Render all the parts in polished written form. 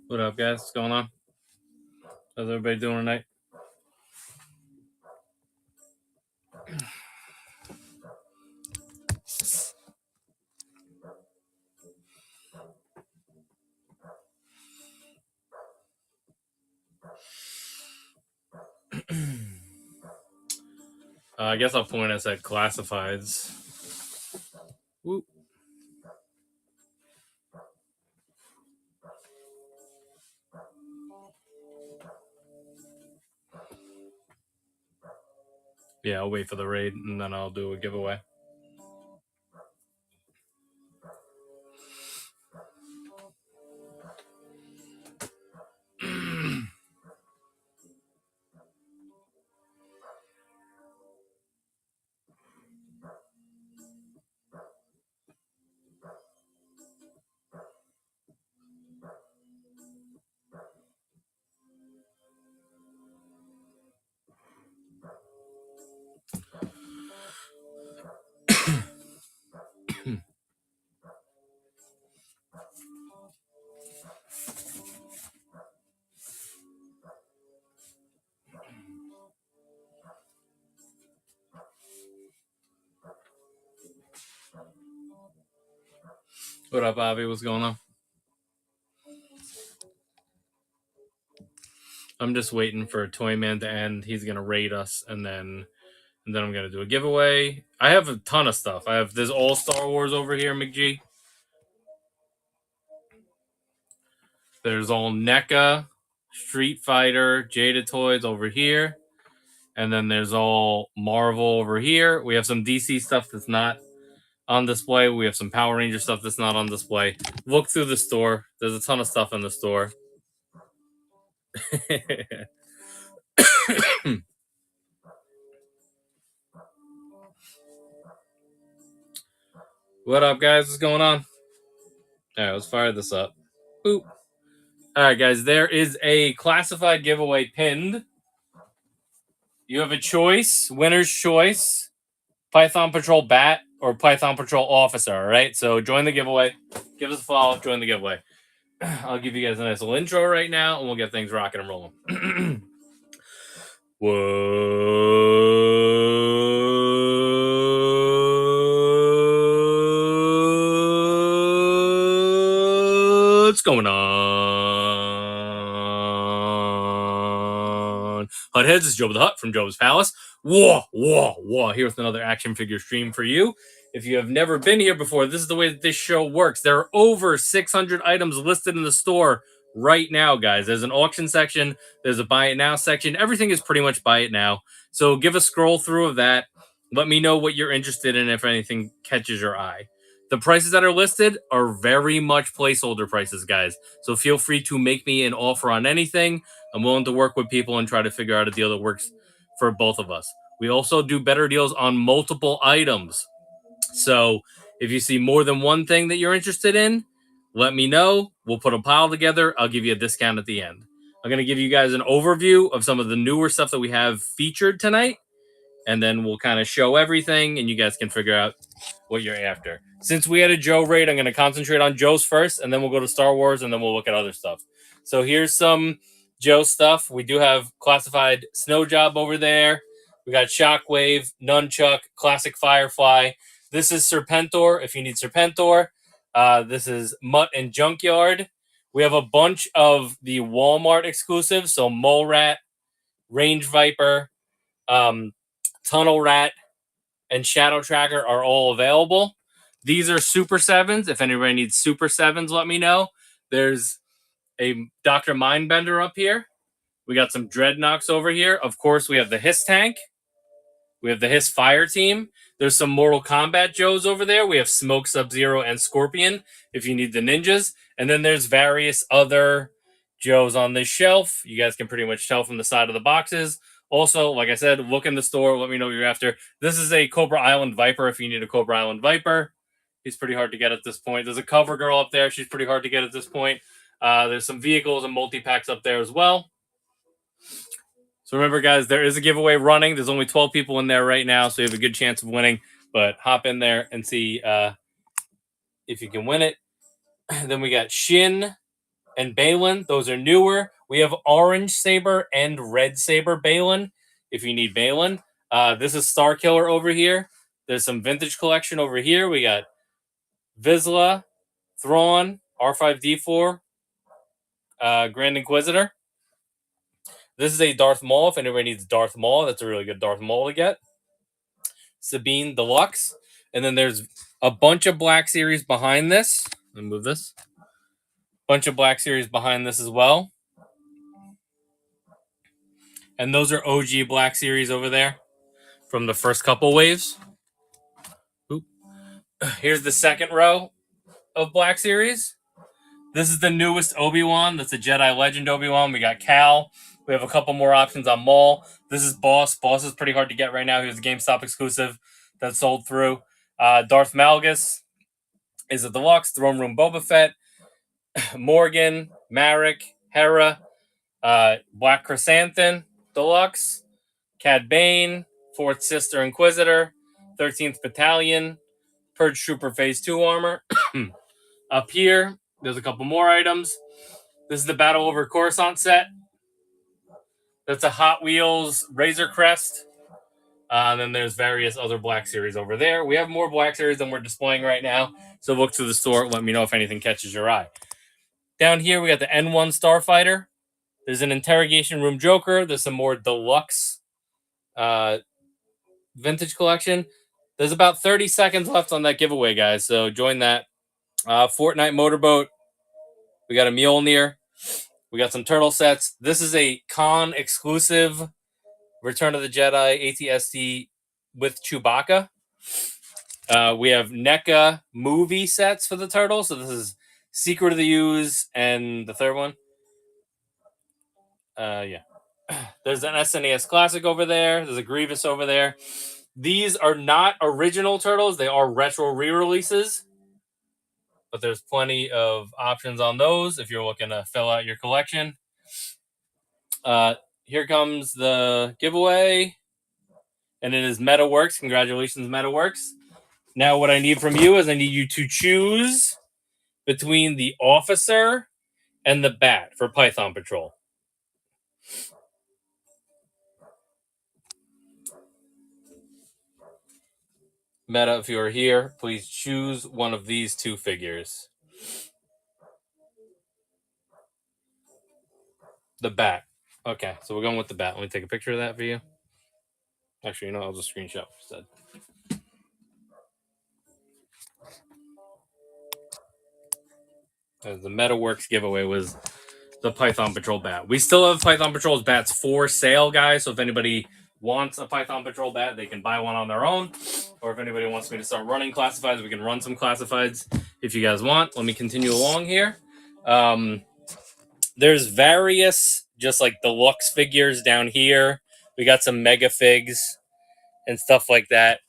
What up, guys? What's going on? How's everybody doing tonight? I guess I'll point us at classifieds. Woo. Yeah, I'll wait for the raid and then I'll do a giveaway. What up, Avi? What's going on? I'm just waiting for Toyman to end. He's gonna raid us, and then I'm gonna do a giveaway. I have a ton of stuff. I have this all Star Wars over here, McG. There's all NECA, Street Fighter, Jada Toys over here, and then there's all Marvel over here. We have some DC stuff that's not on display. We have some Power Ranger stuff that's not on display. Look through the store. There's a ton of stuff in the store. What up, guys? What's going on? All right, let's fire this up. Boop. All right, guys, there is a classified giveaway pinned. You have a choice, winner's choice, Python Patrol Bat or Python Patrol Officer, all right? So join the giveaway. Give us a follow. Join the giveaway. I'll give you guys a nice little intro right now, and we'll get things rocking and rolling. What's going on? Hutheads, this is Joe the Hut from Joe's Palace. Here with another action figure stream for you. If you have never been here before, this is the way that this show works. There are over 600 items listed in the store right now, guys. There's an auction section. There's a buy it now section. Everything is pretty much buy it now. So give a scroll through of that. Let me know what you're interested in if anything catches your eye. The prices that are listed are very much placeholder prices, guys. So feel free to make me an offer on anything. I'm willing to work with people and try to figure out a deal that works for both of us. We also do better deals on multiple items. So if you see more than one thing that you're interested in, let me know. We'll put a pile together. I'll give you a discount at the end. I'm going to give you guys an overview of some of the newer stuff that we have featured tonight. And then we'll kind of show everything and you guys can figure out what you're after. Since we had a Joe raid, I'm going to concentrate on Joe's first, and then we'll go to Star Wars, and then we'll look at other stuff. So here's some Joe stuff. We do have classified Snow Job over there. We got Shockwave, Nunchuck, Classic Firefly. This is Serpentor, if you need Serpentor. This is Mutt and Junkyard. We have a bunch of the Walmart exclusives, so Mole Rat, Range Viper, Tunnel Rat, and Shadow Tracker are all available. These are Super 7s. If anybody needs Super 7s, let me know. There's a Dr. Mindbender up here. We got some Dreadnoks over here. Of course, we have the Hiss Tank. We have the Hiss Fire Team. There's some Mortal Kombat Joes over there. We have Smoke, Sub-Zero, and Scorpion if you need the ninjas. And then there's various other Joes on this shelf. You guys can pretty much tell from the side of the boxes. Also, like I said, look in the store. Let me know what you're after. This is a Cobra Island Viper if you need a Cobra Island Viper. He's pretty hard to get at this point. There's a cover girl up there. She's pretty hard to get at this point. There's some vehicles and multi-packs up there as well. So remember, guys, there is a giveaway running. There's only 12 people in there right now, so you have a good chance of winning. But hop in there and see if you can win it. Then we got Shin and Balin. Those are newer. We have Orange Saber and Red Saber Balin if you need Balin. This is Star Killer over here. There's some vintage collection over here. We got Vizsla, Thrawn, R5D4, Grand Inquisitor. This is a Darth Maul. If anybody needs Darth Maul, that's a really good Darth Maul to get. Sabine Deluxe. And then there's a bunch of Black Series behind this. Let me move this. Bunch of Black Series behind this as well. And those are OG Black Series over there from the first couple waves. Oop. Here's the second row of Black Series. This is the newest Obi-Wan. That's a Jedi Legend Obi-Wan. We got Cal. We have a couple more options on Maul. This is Boss. Boss is pretty hard to get right now. He was a GameStop exclusive that sold through. Darth Malgus is a deluxe. Throne Room Boba Fett. Morgan, Marek, Hera, Black Chrysanthemum deluxe. Cad Bane, 4th Sister Inquisitor, 13th Battalion, Purge Trooper Phase 2 armor. Up here, there's a couple more items. This is the Battle Over Coruscant set. That's a Hot Wheels Razor Crest. And then there's various other Black Series over there. We have more Black Series than we're displaying right now. So look through the store. Let me know if anything catches your eye. Down here, we got the N1 Starfighter. There's an Interrogation Room Joker. There's some more deluxe vintage collection. There's about 30 seconds left on that giveaway, guys. So join that. Fortnite Motorboat. We got a Mjolnir. We got some turtle sets. This is a con exclusive Return of the Jedi AT-ST with Chewbacca. We have NECA movie sets for the turtles. So this is Secret of the Ooze and the third one. Yeah. There's an SNES Classic over there. There's a Grievous over there. These are not original turtles. They are retro re-releases. But there's plenty of options on those if you're looking to fill out your collection. Here comes the giveaway. And it is MetaWorks. Congratulations, MetaWorks. Now what I need from you is I need you to choose between the Officer and the Bat for Python Patrol. Meta, if you are here, please choose one of these two figures. The Bat. Okay, so we're going with the Bat. Let me take a picture of that for you. Actually, I'll just screenshot instead. The MetaWorks giveaway was the Python Patrol Bat. We still have Python Patrol's bats for sale, guys. So if anybody wants a Python Patrol bat, they can buy one on their own. Or if anybody wants me to start running classifieds, we can run some classifieds if you guys want. Let me continue along here. There's various just like deluxe figures down here. We got some mega figs and stuff like that.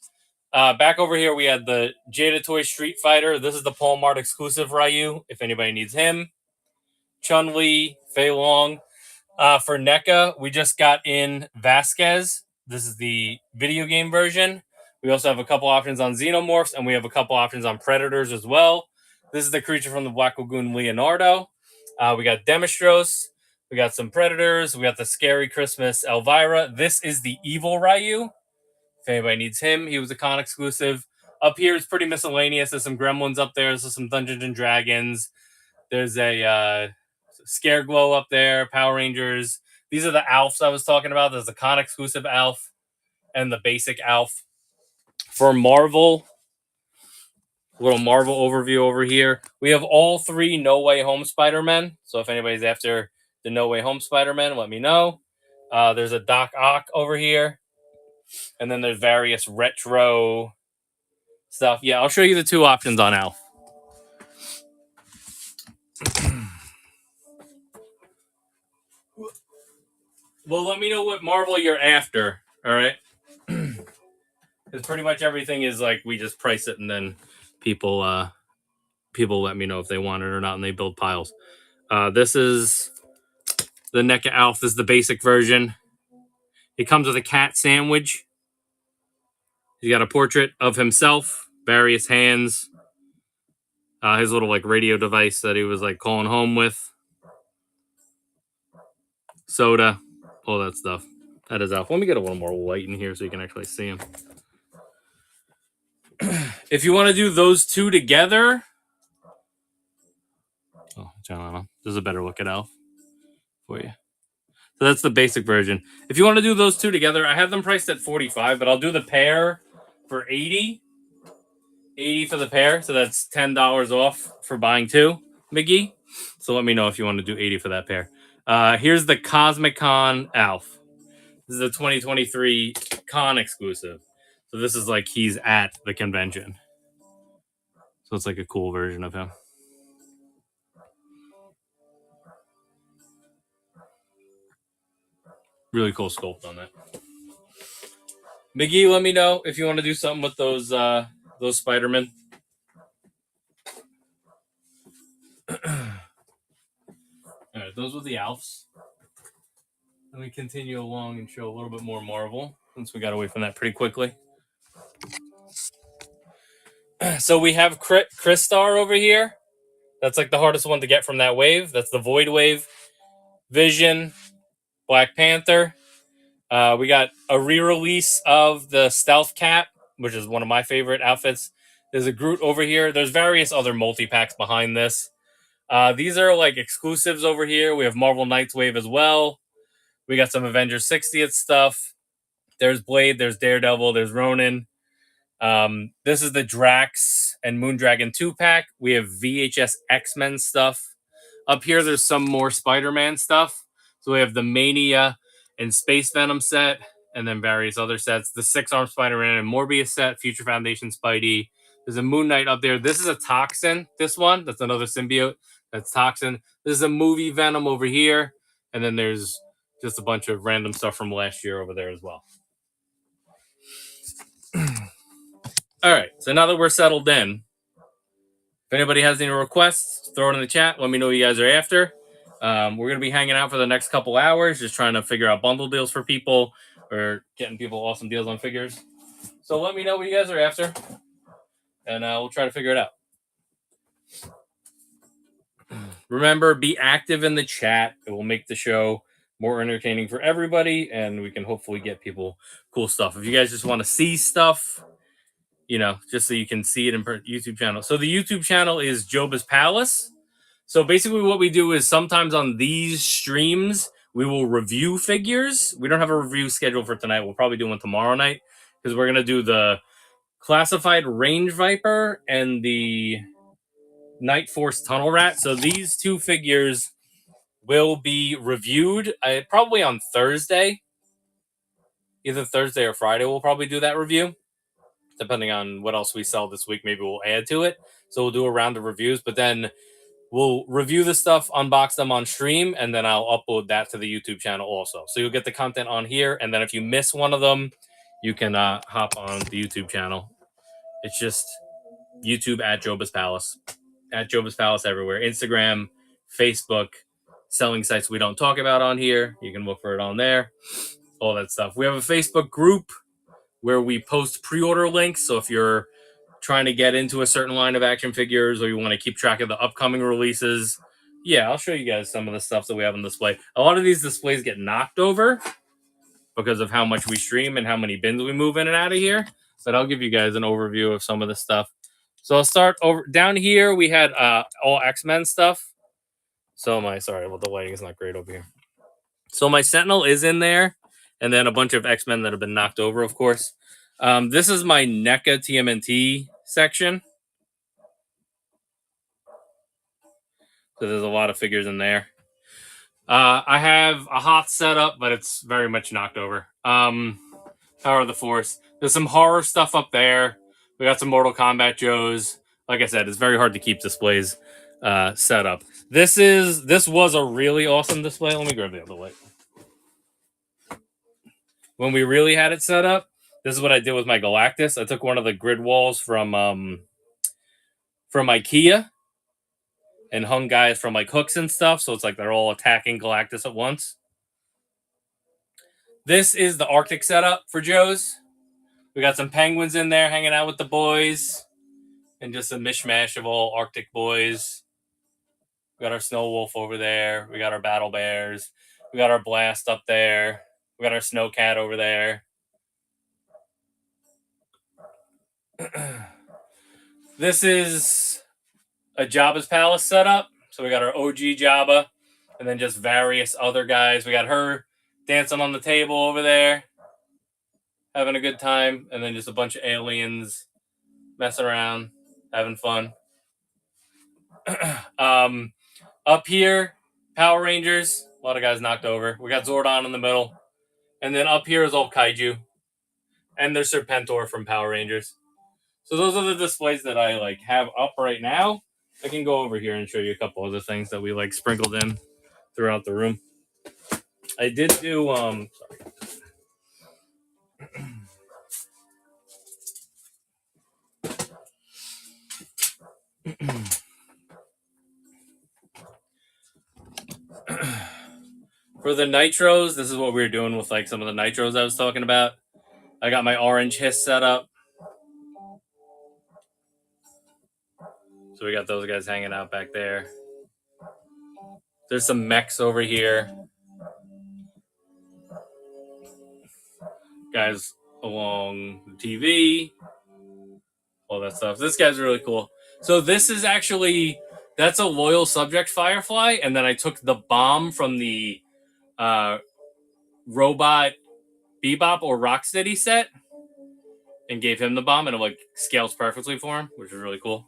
Back over here, we had the Jada Toy Street Fighter. This is the Paul Mart exclusive Ryu, if anybody needs him. Chun-Li, Fei Long. For NECA, we just got in Vasquez. This is the video game version. We also have a couple options on Xenomorphs, and we have a couple options on Predators as well. This is the creature from the Black Lagoon, Leonardo. We got Demostros. We got some Predators. We got the Scary Christmas Elvira. This is the Evil Ryu. If anybody needs him, he was a con exclusive. Up here is pretty miscellaneous. There's some Gremlins up there. There's some Dungeons and Dragons. There's a Scare Glow up there. Power Rangers. These are the Alfs I was talking about. There's the con exclusive Alf and the basic Alf. For Marvel, a little Marvel overview over here. We have all three No Way Home Spider-Men. So if anybody's after the No Way Home Spider-Man, let me know. There's a Doc Ock over here. And then there's various retro stuff. Yeah, I'll show you the two options on Alf. Well, let me know what Marvel you're after. All right. Because pretty much everything is like we just price it and then people let me know if they want it or not, and they build piles. This is the NECA Alf. This is the basic version. It comes with a cat sandwich. He's got a portrait of himself, various hands, his little like radio device that he was like calling home with, soda, all that stuff. That is Alf. Let me get a little more light in here so you can actually see him. If you want to do those two together, this is a better look at Alf for you. So that's the basic version. If you want to do those two together, I have them priced at $45, but I'll do the pair for $80. $80 for the pair, so that's $10 off for buying two, McGee. So let me know if you want to do $80 for that pair. Here's the Cosmic Con Alf. This is a 2023 con exclusive. So this is like he's at the convention. So it's like a cool version of him. Really cool sculpt on that. McGee, let me know if you want to do something with those Spider-Men. All right, those were the Alfs. Let me continue along and show a little bit more Marvel, since we got away from that pretty quickly. So we have Crystar over here. That's like the hardest one to get from that wave. That's the Void Wave. Vision, Black Panther. We got a re-release of the Stealth Cap, which is one of my favorite outfits. There's a Groot over here. There's various other multi-packs behind this. These are like exclusives over here. We have Marvel Knights Wave as well. We got some Avengers 60th stuff. There's Blade, there's Daredevil, there's Ronin. This is the Drax and Moondragon 2-pack. We have VHS X-Men stuff. Up here, there's some more Spider-Man stuff. So we have the Mania and Space Venom set, and then various other sets. The 6-arm Spider-Man and Morbius set, Future Foundation Spidey. There's a Moon Knight up there. This is a Toxin, this one. That's another symbiote. That's Toxin. This is a movie Venom over here. And then there's just a bunch of random stuff from last year over there as well. All right, so now that we're settled in, if anybody has any requests, throw it in the chat. Let me know what you guys are after. We're going to be hanging out for the next couple hours, just trying to figure out bundle deals for people or getting people awesome deals on figures. So let me know what you guys are after, and we'll try to figure it out. Remember, be active in the chat. It will make the show more entertaining for everybody, and we can hopefully get people cool stuff. If you guys just want to see stuff, you know, just so you can see it in YouTube channel. So the YouTube channel is Joba's Palace. So basically what we do is sometimes on these streams, we will review figures. We don't have a review schedule for tonight. We'll probably do one tomorrow night because we're going to do the Classified Range Viper and the Night Force Tunnel Rat. So these two figures will be reviewed probably on Thursday. Either Thursday or Friday we'll probably do that review. Depending on what else we sell this week, maybe we'll add to it. So we'll do a round of reviews, but then we'll review the stuff, unbox them on stream, and then I'll upload that to the YouTube channel also. So you'll get the content on here, and then if you miss one of them, you can hop on the YouTube channel. It's just YouTube at Joba's Palace. At Joba's Palace everywhere. Instagram, Facebook, selling sites we don't talk about on here. You can look for it on there. All that stuff. We have a Facebook group where we post pre-order links. So if you're trying to get into a certain line of action figures or you want to keep track of the upcoming releases, yeah, I'll show you guys some of the stuff that we have on display. A lot of these displays get knocked over because of how much we stream and how many bins we move in and out of here. But I'll give you guys an overview of some of the stuff. So I'll start over down here. We had all X-Men stuff. So the lighting is not great over here. So my Sentinel is in there. And then a bunch of X-Men that have been knocked over, of course. This is my NECA TMNT section. So there's a lot of figures in there. I have a Hoth setup, but it's very much knocked over. Power of the Force. There's some horror stuff up there. We got some Mortal Kombat Joes. Like I said, it's very hard to keep displays set up. This was a really awesome display. Let me grab the other light. When we really had it set up, this is what I did with my Galactus. I took one of the grid walls from from IKEA and hung guys from like hooks and stuff. So it's like they're all attacking Galactus at once. This is the Arctic setup for Joe's. We got some penguins in there hanging out with the boys, and just a mishmash of all Arctic boys. We got our snow wolf over there. We got our battle bears. We got our blast up there. We got our snow cat over there. This is a Jabba's palace setup. So we got our OG Jabba, and then just various other guys. We got her dancing on the table over there, having a good time, and then just a bunch of aliens messing around, having fun. Up here, Power Rangers. A lot of guys knocked over. We got Zordon in the middle. And then up here is all kaiju. And there's Serpentor from Power Rangers. So those are the displays that I like have up right now. I can go over here and show you a couple other things that we like sprinkled in throughout the room. I did do for the nitros, this is what we were doing with like some of the nitros I was talking about. I got my orange hiss set up. So we got those guys hanging out back there. There's some mechs over here. Guys along the TV. All that stuff. This guy's really cool. So this is actually, that's a loyal subject Firefly. And then I took the bomb from the robot Bebop or Rocksteady set and gave him the bomb, and it like scales perfectly for him, which is really cool.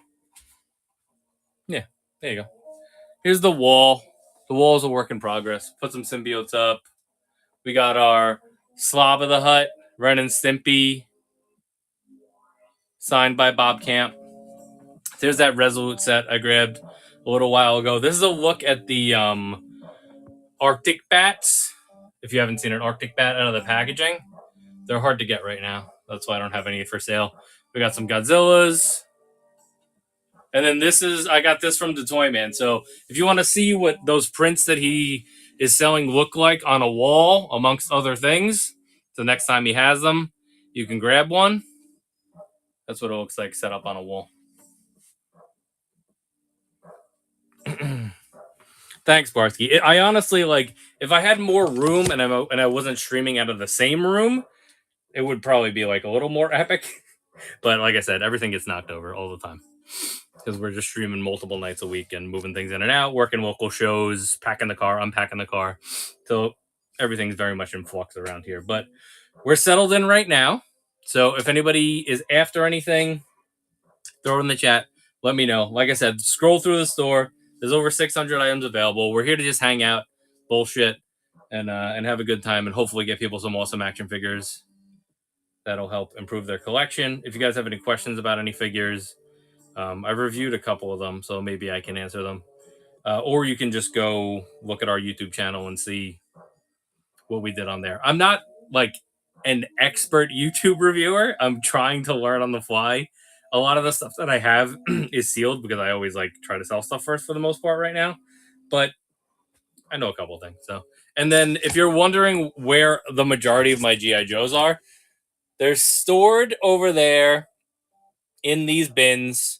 Yeah, there you go. Here's the wall. The wall is a work in progress. Put some symbiotes up. We got our Slob of the Hut, Ren and Stimpy, signed by Bob Camp. There's that Resolute set I grabbed a little while ago. This is a look at the Arctic bats. If you haven't seen an Arctic bat out of the packaging, they're hard to get right now. That's why I don't have any for sale. We got some Godzillas. And then this is, I got this from the Toy Man. So if you want to see what those prints that he is selling look like on a wall, amongst other things, the next time he has them, you can grab one. That's what it looks like set up on a wall. Thanks, Barsky. I honestly, like, if I had more room and I wasn't streaming out of the same room, it would probably be like a little more epic. But like I said, everything gets knocked over all the time because we're just streaming multiple nights a week and moving things in and out, working local shows, packing the car, unpacking the car. So everything's very much in flux around here. But we're settled in right now. So if anybody is after anything, throw it in the chat. Let me know. Like I said, scroll through the store. There's over 600 items available. We're here to just hang out, bullshit, and have a good time, and hopefully get people some awesome action figures that'll help improve their collection. If you guys have any questions about any figures, I've reviewed a couple of them, so maybe I can answer them. Or you can just go look at our YouTube channel and see what we did on there. I'm not like an expert YouTube reviewer. I'm trying to learn on the fly. A lot of the stuff that I have is sealed because I always like try to sell stuff first for the most part right now. But I know a couple of things. So, and then if you're wondering where the majority of my GI Joes are, they're stored over there in these bins,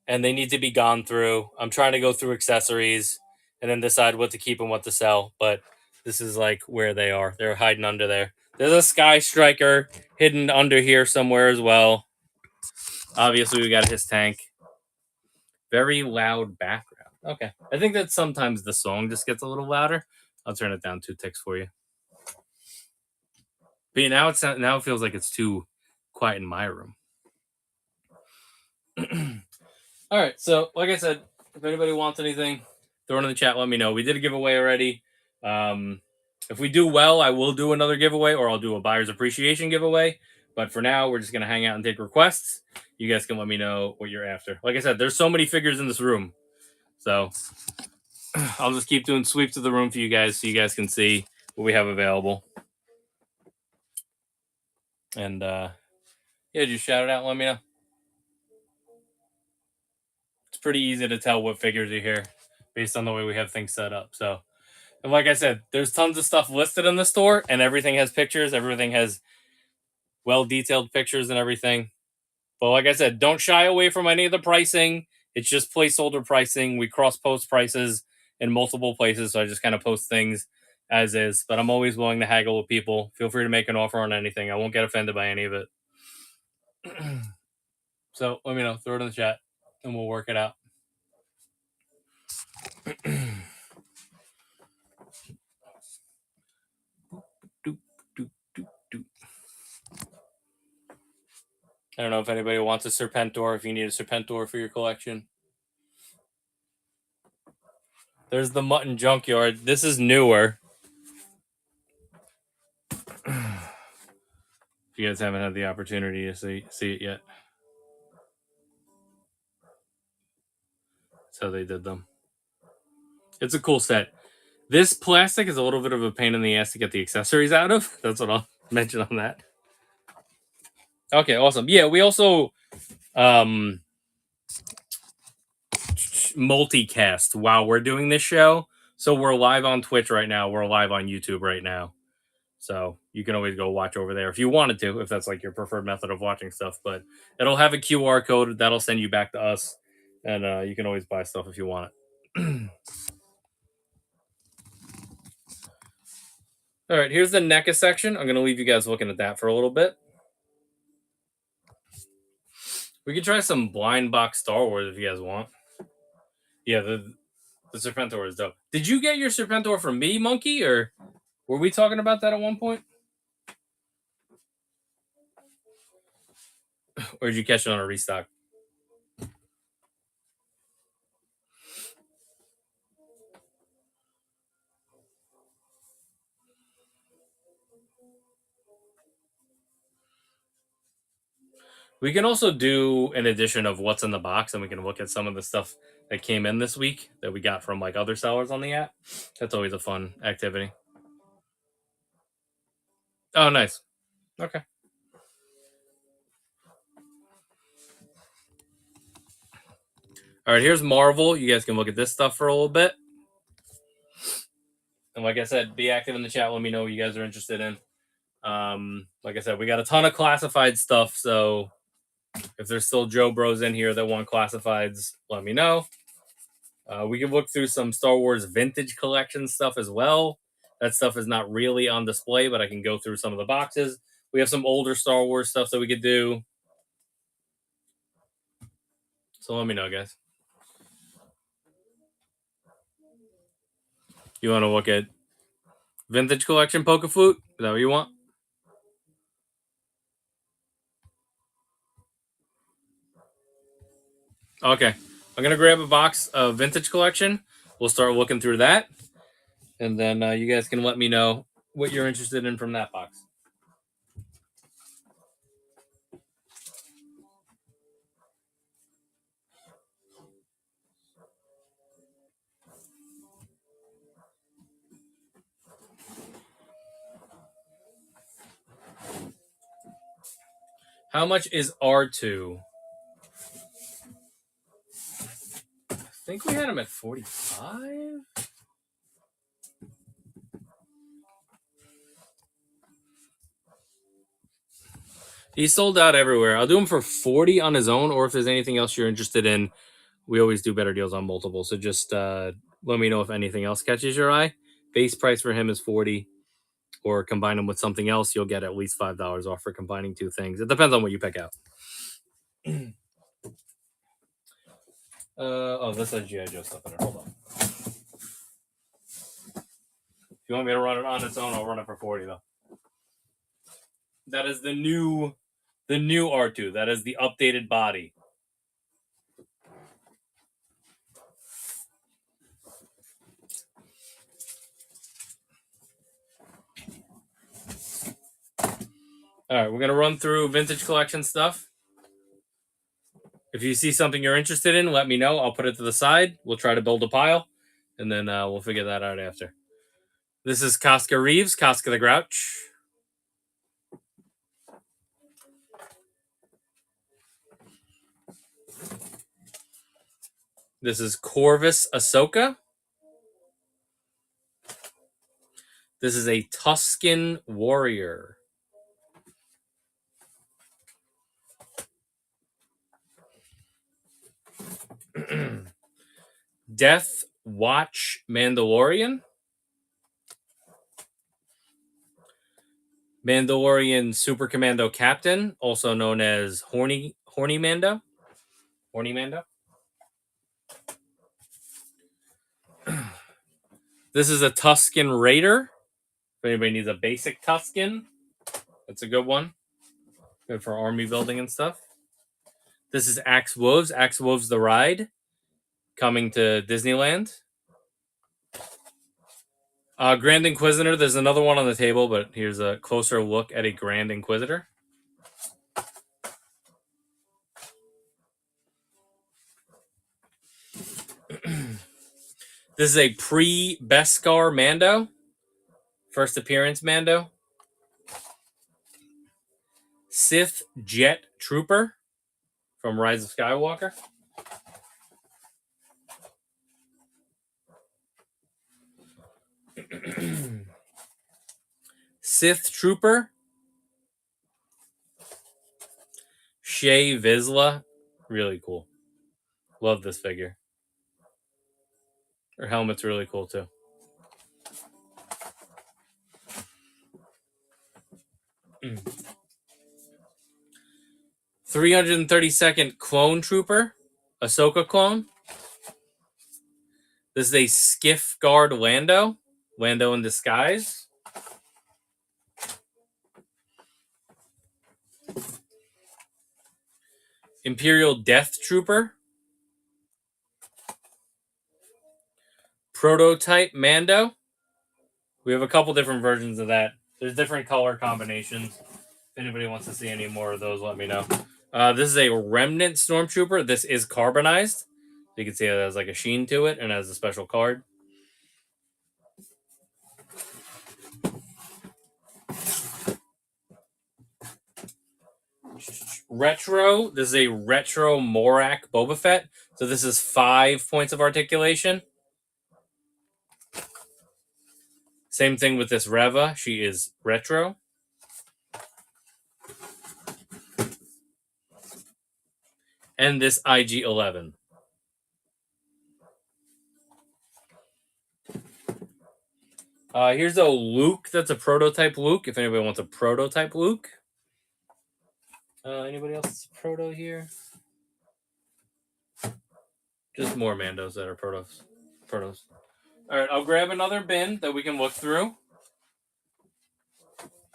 and they need to be gone through. I'm trying to go through accessories and then decide what to keep and what to sell. But this is like where they are. They're hiding under there. There's a Sky Striker hidden under here somewhere as well. Obviously, we got his tank. Very loud background. Okay. I think that sometimes the song just gets a little louder. I'll turn it down 2 ticks for you. But now it feels like it's too quiet in my room. All right. So, like I said, if anybody wants anything, throw it in the chat. Let me know. We did a giveaway already. If we do well, I will do another giveaway, or I'll do a buyer's appreciation giveaway. But for now, we're just going to hang out and take requests. You guys can let me know what you're after. Like I said, there's so many figures in this room. So I'll just keep doing sweeps of the room for you guys so you guys can see what we have available. And yeah, just shout it out and let me know. pretty easy to tell what figures are here based on the way we have things set up. So, and like I said, there's tons of stuff listed in the store, and everything has pictures. Everything has well-detailed pictures and everything. But like I said, don't shy away from any of the pricing. It's just placeholder pricing. We cross-post prices in multiple places, so I just kind of post things as is. But I'm always willing to haggle with people. Feel free to make an offer on anything. I won't get offended by any of it. So let me know. Throw it in the chat, and we'll work it out. I don't know if anybody wants a Serpentor, if you need a Serpentor for your collection. There's the Mutton Junkyard. This is newer. If you guys haven't had the opportunity to see it yet. That's how they did them. It's a cool set. This plastic is a little bit of a pain in the ass to get the accessories out of. That's what I'll mention on that. Okay, awesome. Yeah, we also multicast while we're doing this show. So we're live on Twitch right now. We're live on YouTube right now. So you can always go watch over there if you wanted to, if that's like your preferred method of watching stuff. But it'll have a QR code that'll send you back to us. And you can always buy stuff if you want it. All right, here's the NECA section. I'm going to leave you guys looking at that for a little bit. We could try some blind box Star Wars if you guys want. Yeah, the Serpentor is dope. Did you get your Serpentor from me, Monkey, or were we talking about that at one point? Or did you catch it on a restock? We can also do an edition of what's in the box, and we can look at some of the stuff that came in this week that we got from like other sellers on the app. That's always a fun activity. Oh, nice. Okay. All right, here's Marvel. You guys can look at this stuff for a little bit. And like I said, be active in the chat. Let me know what you guys are interested in. Like I said, we got a ton of classified stuff. So if there's still Joe Bros in here that want classifieds, let me know. We can look through some Star Wars vintage collection stuff as well. That stuff is not really on display, but I can go through some of the boxes. We have some older Star Wars stuff that we could do. So let me know, guys. You want to look at vintage collection Pokeflute? Is that what you want? Okay. I'm going to grab a box of vintage collection. We'll start looking through that. And then you guys can let me know what you're interested in from that box. How much is R2? I think we had him at 45. He's sold out everywhere. I'll do him for 40 on his own, or if there's anything else you're interested in, we always do better deals on multiple. So just let me know if anything else catches your eye. Base price for him is 40, or combine him with something else, you'll get at least $5 off for combining two things. It depends on what you pick out. This has G.I. Joe stuff in it. Hold on. If you want me to run it on its own, I'll run it for 40 though. That is the new R2. That is the updated body. All right, we're going to run through vintage collection stuff. If you see something you're interested in, let me know. I'll put it to the side. We'll try to build a pile, and then we'll figure that out after. This is Casca Reeves, Casca the Grouch. This is Corvus Ahsoka. This is a Tusken Warrior. Death Watch Mandalorian. Mandalorian Super Commando Captain, also known as Horny Mando. Horny Mando. This is a Tusken Raider. If anybody needs a basic Tusken, that's a good one. Good for army building and stuff. This is Axe Woves. Axe Woves the Ride, coming to Disneyland. Grand Inquisitor. There's another one on the table, but here's a closer look at a Grand Inquisitor. This is a pre-Beskar Mando. First appearance Mando. Sith Jet Trooper from Rise of Skywalker. Sith Trooper. Shea Vizsla. Really cool. Love this figure. Her helmet's really cool too. Mm. 332nd Clone Trooper. Ahsoka clone. This is a Skiff Guard Lando. Lando in disguise. Imperial Death Trooper. Prototype Mando. We have a couple different versions of that. There's different color combinations. If anybody wants to see any more of those, let me know. This is a Remnant Stormtrooper. This is carbonized. You can see it has like a sheen to it and has a special card. Retro. This is a retro Morak Boba Fett. So this is 5 points of articulation. Same thing with this Reva. She is retro. And this IG-11. Here's a Luke. That's a prototype Luke. If anybody wants a prototype Luke. Anybody else proto here? Just more Mandos that are protos. All right, I'll grab another bin that we can look through.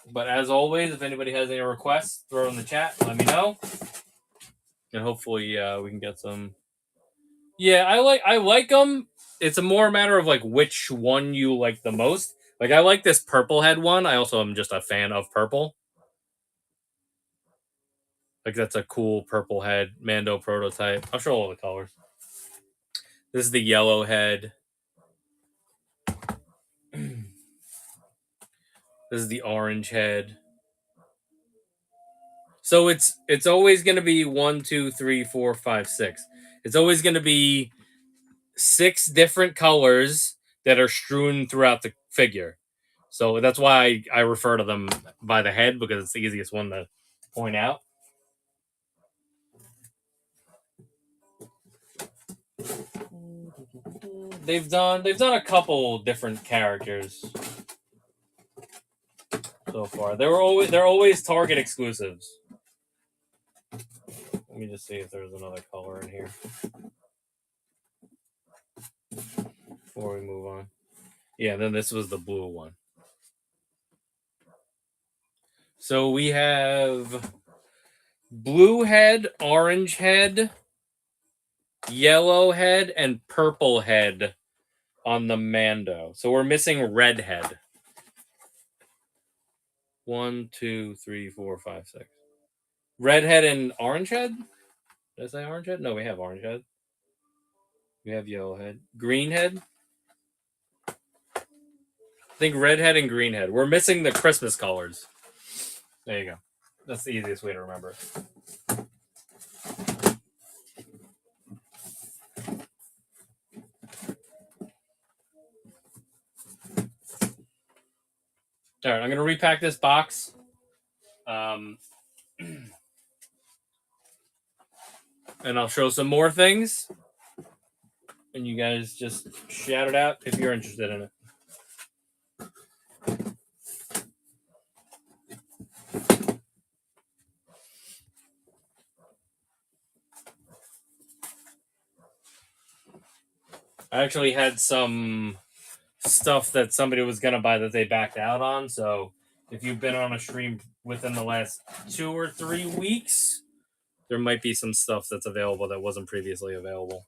But as always, if anybody has any requests, throw it in the chat. Let me know, and hopefully we can get some. Yeah, I like them. It's a more matter of like which one you like the most. Like I like this purple head one. I also am just a fan of purple. Like that's a cool purple head Mando prototype. I'll show all the colors. This is the yellow head. This is the orange head. So it's always going to be 1, 2, 3, 4, 5, 6. It's always going to be 6 different colors that are strewn throughout the figure. So that's why I refer to them by the head, because it's the easiest one to point out. They've done a couple different characters so far. They're always Target exclusives. Let me just see if there's another color in here before we move on. Yeah, then this was the blue one. So we have blue head, orange head, yellow head, and purple head on the Mando. So we're missing red head. 1, 2, 3, 4, 5, 6. Red head and orange head? Did I say orange head? No, we have orange head. We have yellow head. Green head? I think red head and green head. We're missing the Christmas colors. There you go. That's the easiest way to remember it. All right, I'm gonna repack this box. And I'll show some more things, and you guys just shout it out if you're interested in it. I actually had some stuff that somebody was going to buy that they backed out on, so if you've been on a stream within the last 2 or 3 weeks, there might be some stuff that's available that wasn't previously available.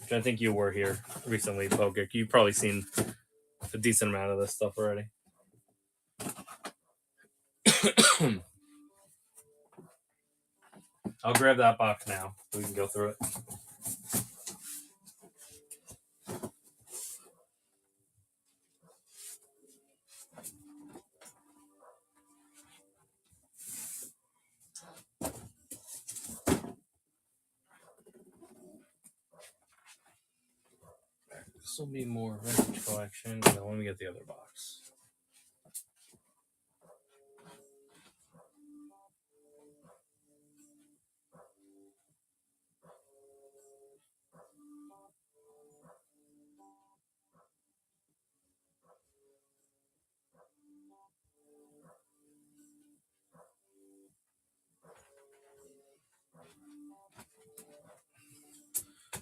Which I think you were here recently, Pogic. You've probably seen a decent amount of this stuff already. I'll grab that box now so we can go through it. This will be more vintage collection. Now let me get the other box.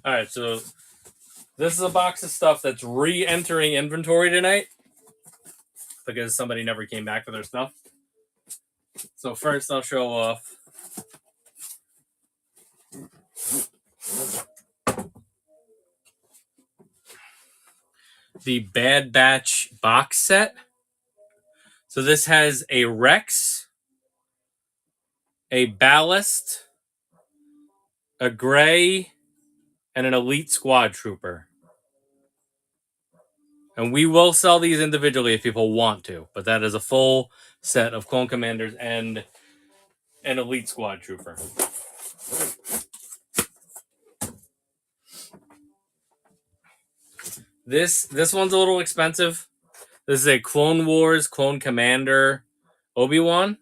All right, so this is a box of stuff that's re-entering inventory tonight because somebody never came back for their stuff. So first I'll show off the Bad Batch box set. So this has a Rex, a Ballast, a Gray, and an Elite Squad Trooper. And we will sell these individually if people want to, but that is a full set of Clone Commanders and an Elite Squad Trooper. This one's a little expensive. This is a Clone Wars Clone Commander Obi-Wan.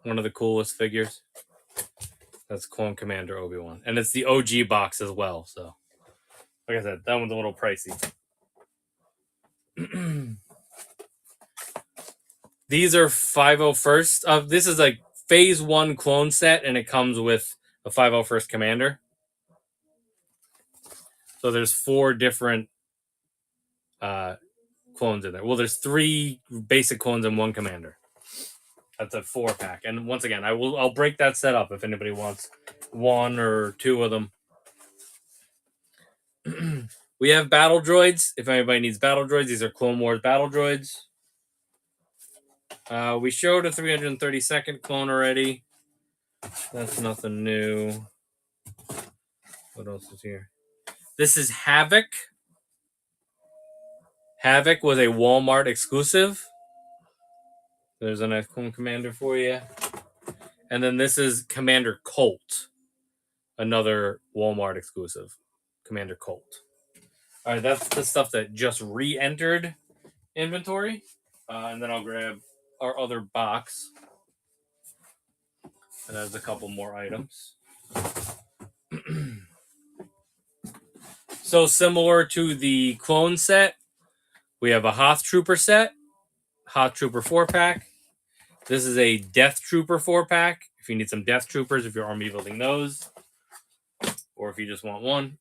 One of the coolest figures. That's Clone Commander Obi-Wan. And it's the OG box as well, so like I said, that one's a little pricey. These are 501st. This is a Phase 1 clone set, and it comes with a 501st Commander. So there's 4 different clones in there. Well, there's 3 basic clones and 1 Commander. That's a 4-pack. And once again, I'll break that set up if anybody wants 1 or 2 of them. We have battle droids. If anybody needs battle droids, these are Clone Wars battle droids. We showed a 332nd clone already. That's nothing new. What else is here? This is Havoc. Havoc was a Walmart exclusive. There's a nice Clone Commander for you. And then this is Commander Colt. Another Walmart exclusive. Commander Colt. All right, that's the stuff that just re-entered inventory. And then I'll grab our other box. And there's a couple more items. So similar to the clone set, we have a Hoth Trooper set. Hoth Trooper 4-pack. This is a Death Trooper 4-pack. If you need some Death Troopers, if you're army building those. Or if you just want one.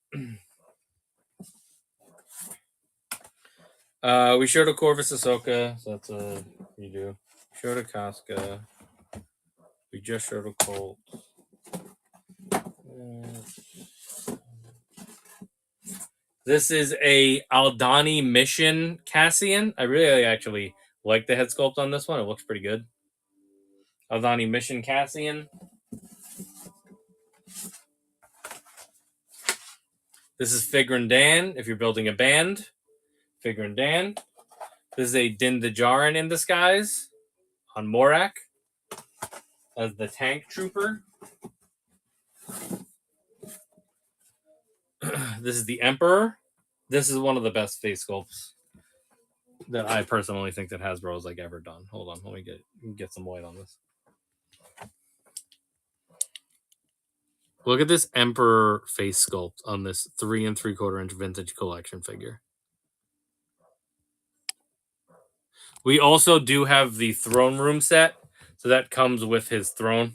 We showed a Corvus Ahsoka, so that's a redo. Showed a Casca. We just showed a Colt. This is a Aldani Mission Cassian. I really actually like the head sculpt on this one. It looks pretty good. Aldani Mission Cassian. This is Figrin Dan, if you're building a band. Figrin Dan. This is a Din Djarin in disguise on Morak as the tank trooper. This is the Emperor. This is one of the best face sculpts that I personally think that Hasbro has like ever done. Hold on, let me get some light on this. Look at this Emperor face sculpt on this 3 3/4 inch vintage collection figure. We also do have the throne room set, so that comes with his throne,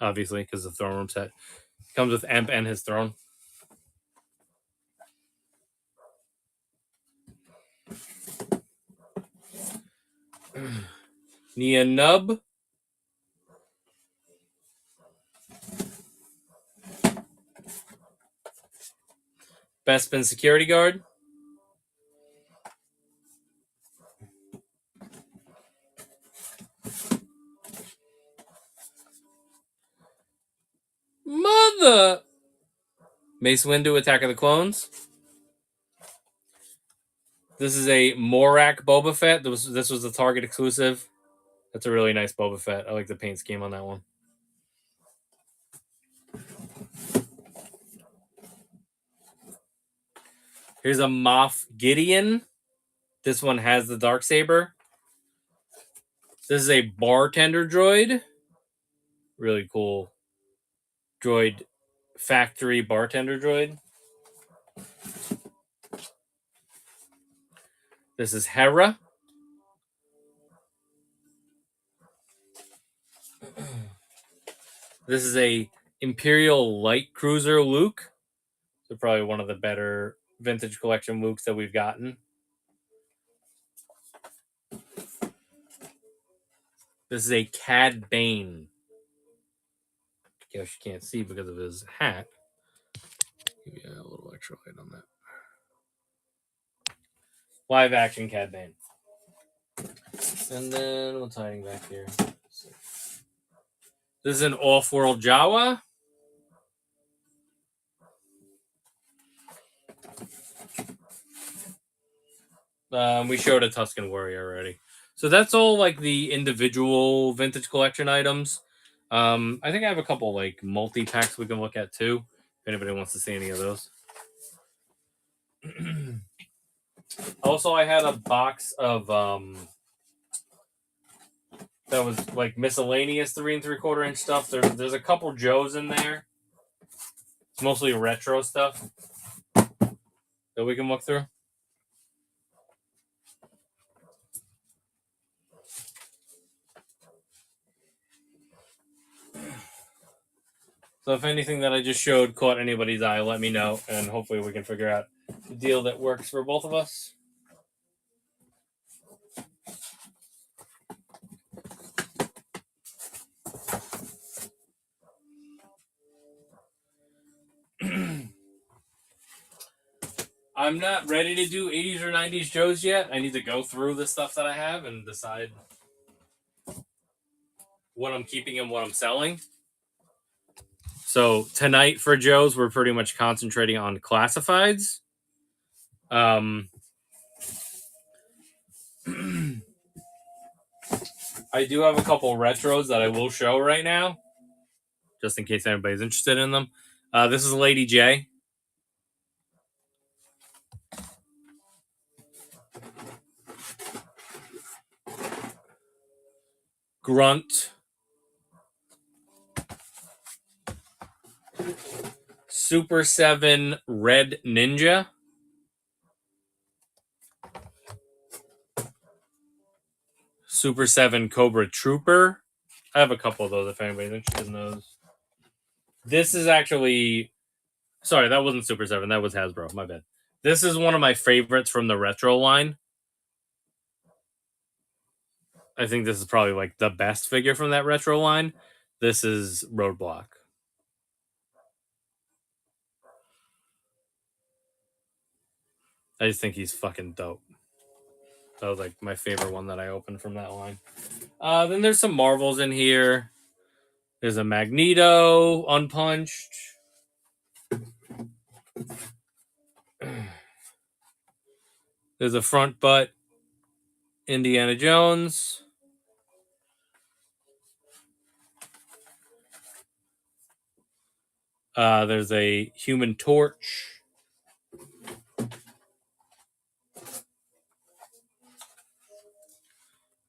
obviously, because the throne room set comes with Emp and his throne. Nia Nub. Bespin security guard. Mother! Mace Windu, Attack of the Clones. This is a Morak Boba Fett. This was the Target exclusive. That's a really nice Boba Fett. I like the paint scheme on that one. Here's a Moff Gideon. This one has the Darksaber. This is a bartender droid. Really cool droid factory bartender droid. This is Hera. This is a Imperial Light Cruiser Luke. So probably one of the better vintage collection Lukes that we've gotten. This is a Cad Bane. I guess you can't see because of his hat. Give you a little extra light on that. Live action Cad Bane. And then what's hiding back here? This is an off-world Jawa. We showed a Tusken Warrior already. So that's all like the individual vintage collection items. I think I have a couple like multi-packs we can look at too. If anybody wants to see any of those. Also, I had a box of that was like miscellaneous 3 3/4 inch stuff. There's a couple Joes in there. It's mostly retro stuff that we can look through. So if anything that I just showed caught anybody's eye, let me know, and hopefully we can figure out a deal that works for both of us. I'm not ready to do 80s or 90s Joes yet. I need to go through the stuff that I have and decide what I'm keeping and what I'm selling. So tonight for Joes, we're pretty much concentrating on classifieds. I do have a couple retros that I will show right now, just in case anybody's interested in them. This is Lady J. Grunt. Super 7 Red Ninja. Super 7 Cobra Trooper. I have a couple of those if anybody's interested in those. This is actually... Sorry, that wasn't Super 7. That was Hasbro. My bad. This is one of my favorites from the retro line. I think this is probably like the best figure from that retro line. This is Roadblock. I just think he's fucking dope. That was like my favorite one that I opened from that line. Then there's some Marvels in here. There's a Magneto, unpunched. There's a front butt Indiana Jones. There's a Human Torch.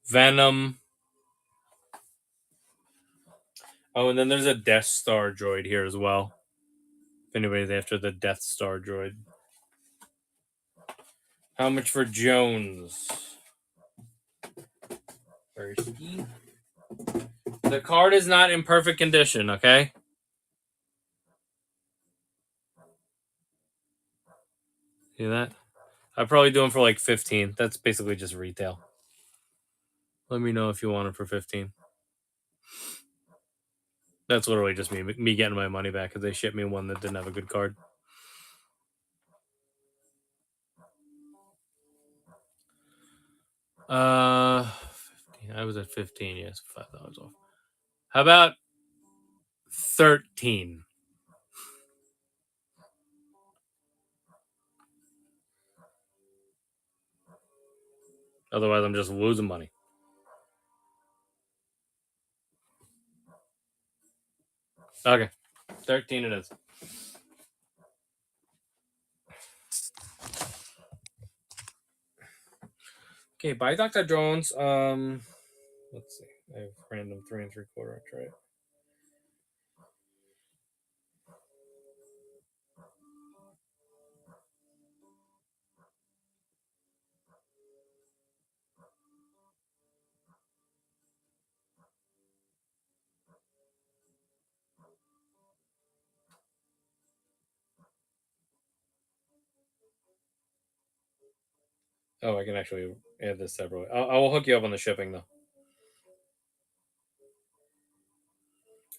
Venom. Oh, and then there's a Death Star droid here as well. If anybody's after the Death Star droid. How much for Jones? First. The card is not in perfect condition, okay? See that? I'd probably do them for like 15. That's basically just retail. Let me know if you want it for 15. That's literally just me getting my money back because they shipped me one that didn't have a good card. $15. I was at 15. Yes, $5 off. How about 13? Otherwise, I'm just losing money. Okay, 13 it is. Okay, buy Dr. Jones. Let's see. I have random 3 3/4. I try it. Oh, I can actually add this separately. I will hook you up on the shipping though.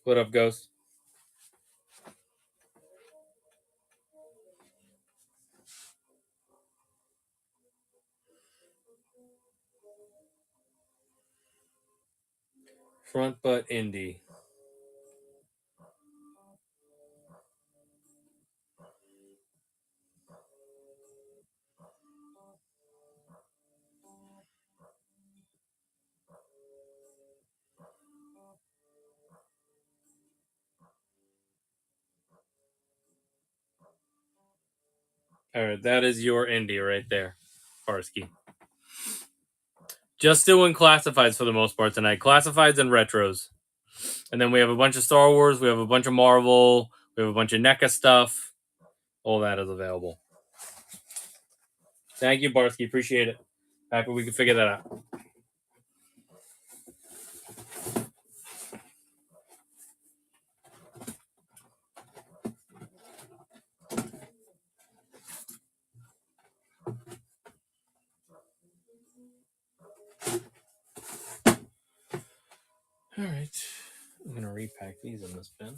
What up, Ghost? Front butt indie. All right, that is your indie right there, Parsky. Just doing classifieds for the most part tonight. Classifieds and retros. And then we have a bunch of Star Wars. We have a bunch of Marvel. We have a bunch of NECA stuff. All that is available. Thank you, Barsky. Appreciate it. Happy we can figure that out. All right. I'm going to repack these in this bin.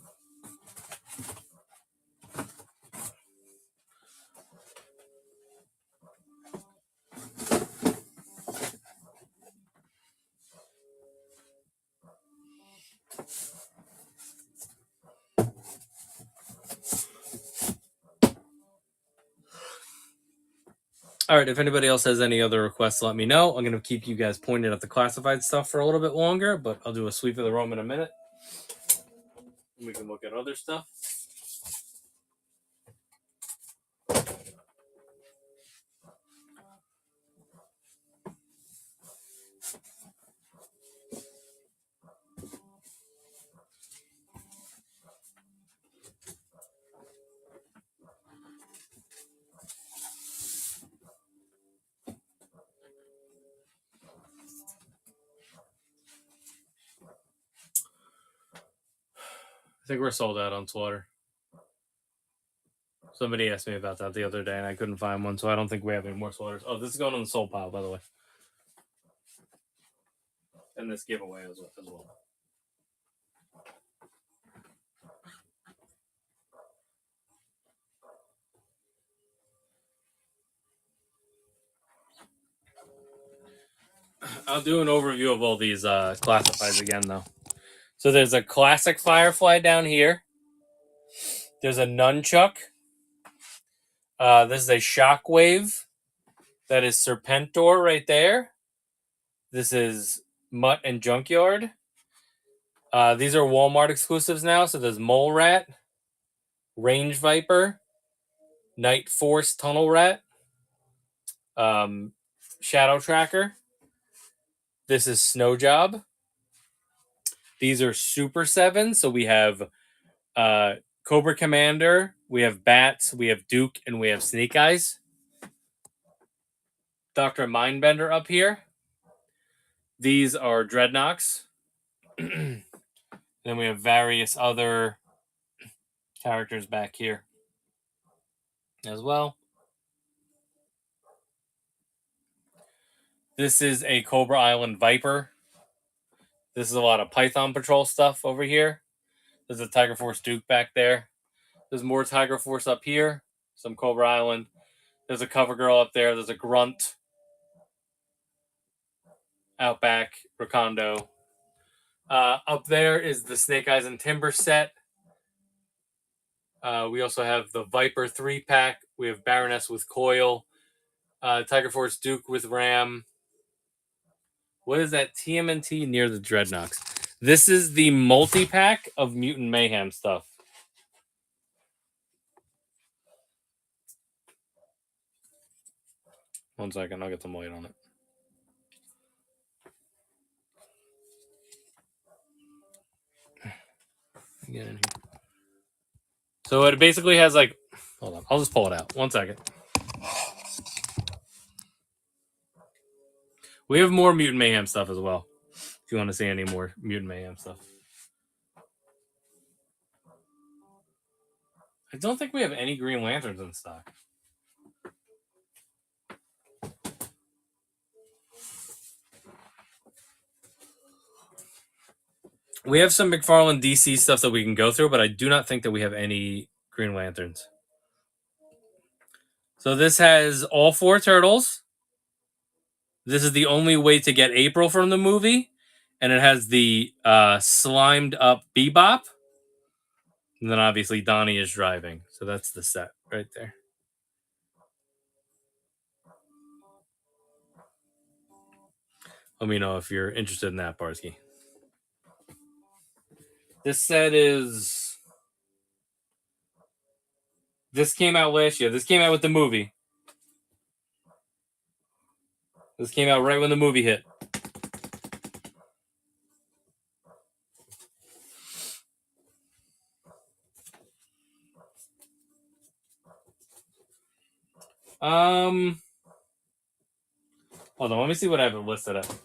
All right, if anybody else has any other requests, let me know. I'm going to keep you guys pointed at the classified stuff for a little bit longer, but I'll do a sweep of the room in a minute. We can look at other stuff. I think we're sold out on Slaughter. Somebody asked me about that the other day, and I couldn't find one, so I don't think we have any more Slaughters. Oh, this is going on the soul pile, by the way. And this giveaway as well. I'll do an overview of all these classifieds again, though. So there's a classic Firefly down here. There's a Nunchuck. This is a Shockwave. That is Serpentor right there. This is Mutt and Junkyard. These are Walmart exclusives now. So there's Mole Rat, Range Viper, Night Force Tunnel Rat, Shadow Tracker. This is Snow Job. These are Super 7. So we have Cobra Commander, we have Bats, we have Duke, and we have Snake Eyes. Dr. Mindbender up here. These are Dreadnoks. Then we have various other characters back here as well. This is a Cobra Island Viper. This is a lot of Python Patrol stuff over here. There's a Tiger Force Duke back there. There's more Tiger Force up here. Some Cobra Island. There's a Cover Girl up there. There's a Grunt. Outback. Rakondo. Up there is the Snake Eyes and Timber set. We also have the Viper 3-pack. We have Baroness with Coil. Tiger Force Duke with Ram. What is that? TMNT near the Dreadnoks. This is the multi-pack of Mutant Mayhem stuff. One second, I'll get some light on it. Get in here. So it basically has like, hold on, I'll just pull it out. 1 second. We have more Mutant Mayhem stuff as well. If you want to see any more Mutant Mayhem stuff. I don't think we have any Green Lanterns in stock. We have some McFarlane DC stuff that we can go through, but I do not think that we have any Green Lanterns. So this has all 4 turtles. This is the only way to get April from the movie. And it has the slimed up Bebop. And then obviously Donnie is driving. So that's the set right there. Let me know if you're interested in that, Barsky. This set is... This came out last year. This came out with the movie. This came out right when the movie hit. Hold on, let me see what I have it listed at.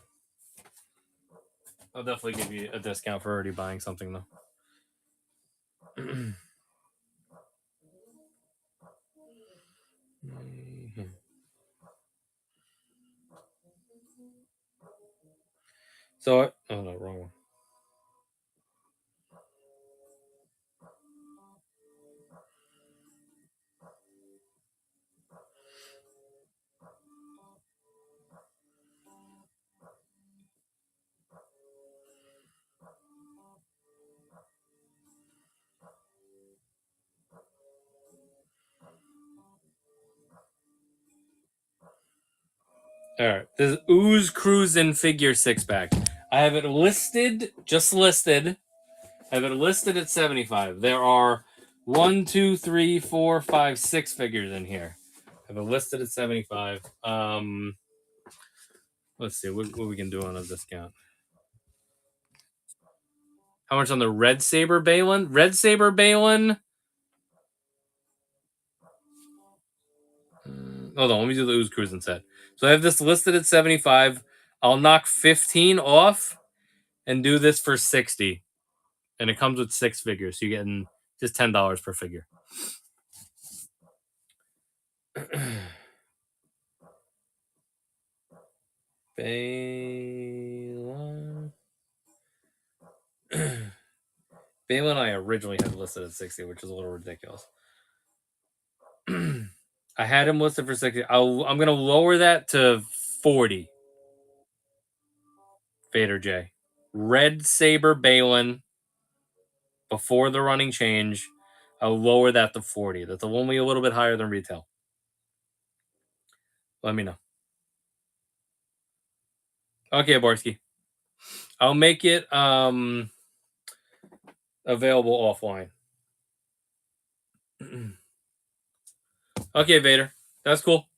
I'll definitely give you a discount for already buying something, though. So, oh no, wrong one. All right, this is Ooze Cruisin' Figure 6-pack. I have it listed, just listed. I have it listed at 75. There are 1, 2, 3, 4, 5, 6 figures in here. I have it listed at 75. Let's see what we can do on a discount. How much on the Red Saber Balin? Red Saber Balin. Hold on, let me do the Ooze Cruisin' set. So I have this listed at 75. I'll knock 15 off and do this for 60. And it comes with 6 figures. So you're getting just $10 per figure. Balin. Balin I originally had listed at 60, which is a little ridiculous. I had him listed for 60. I'm going to lower that to 40. Vader J. Red Saber Balin before the running change. I'll lower that to 40. That's only a little bit higher than retail. Let me know. Okay, Barsky. I'll make it available offline. Okay, Vader. That's cool.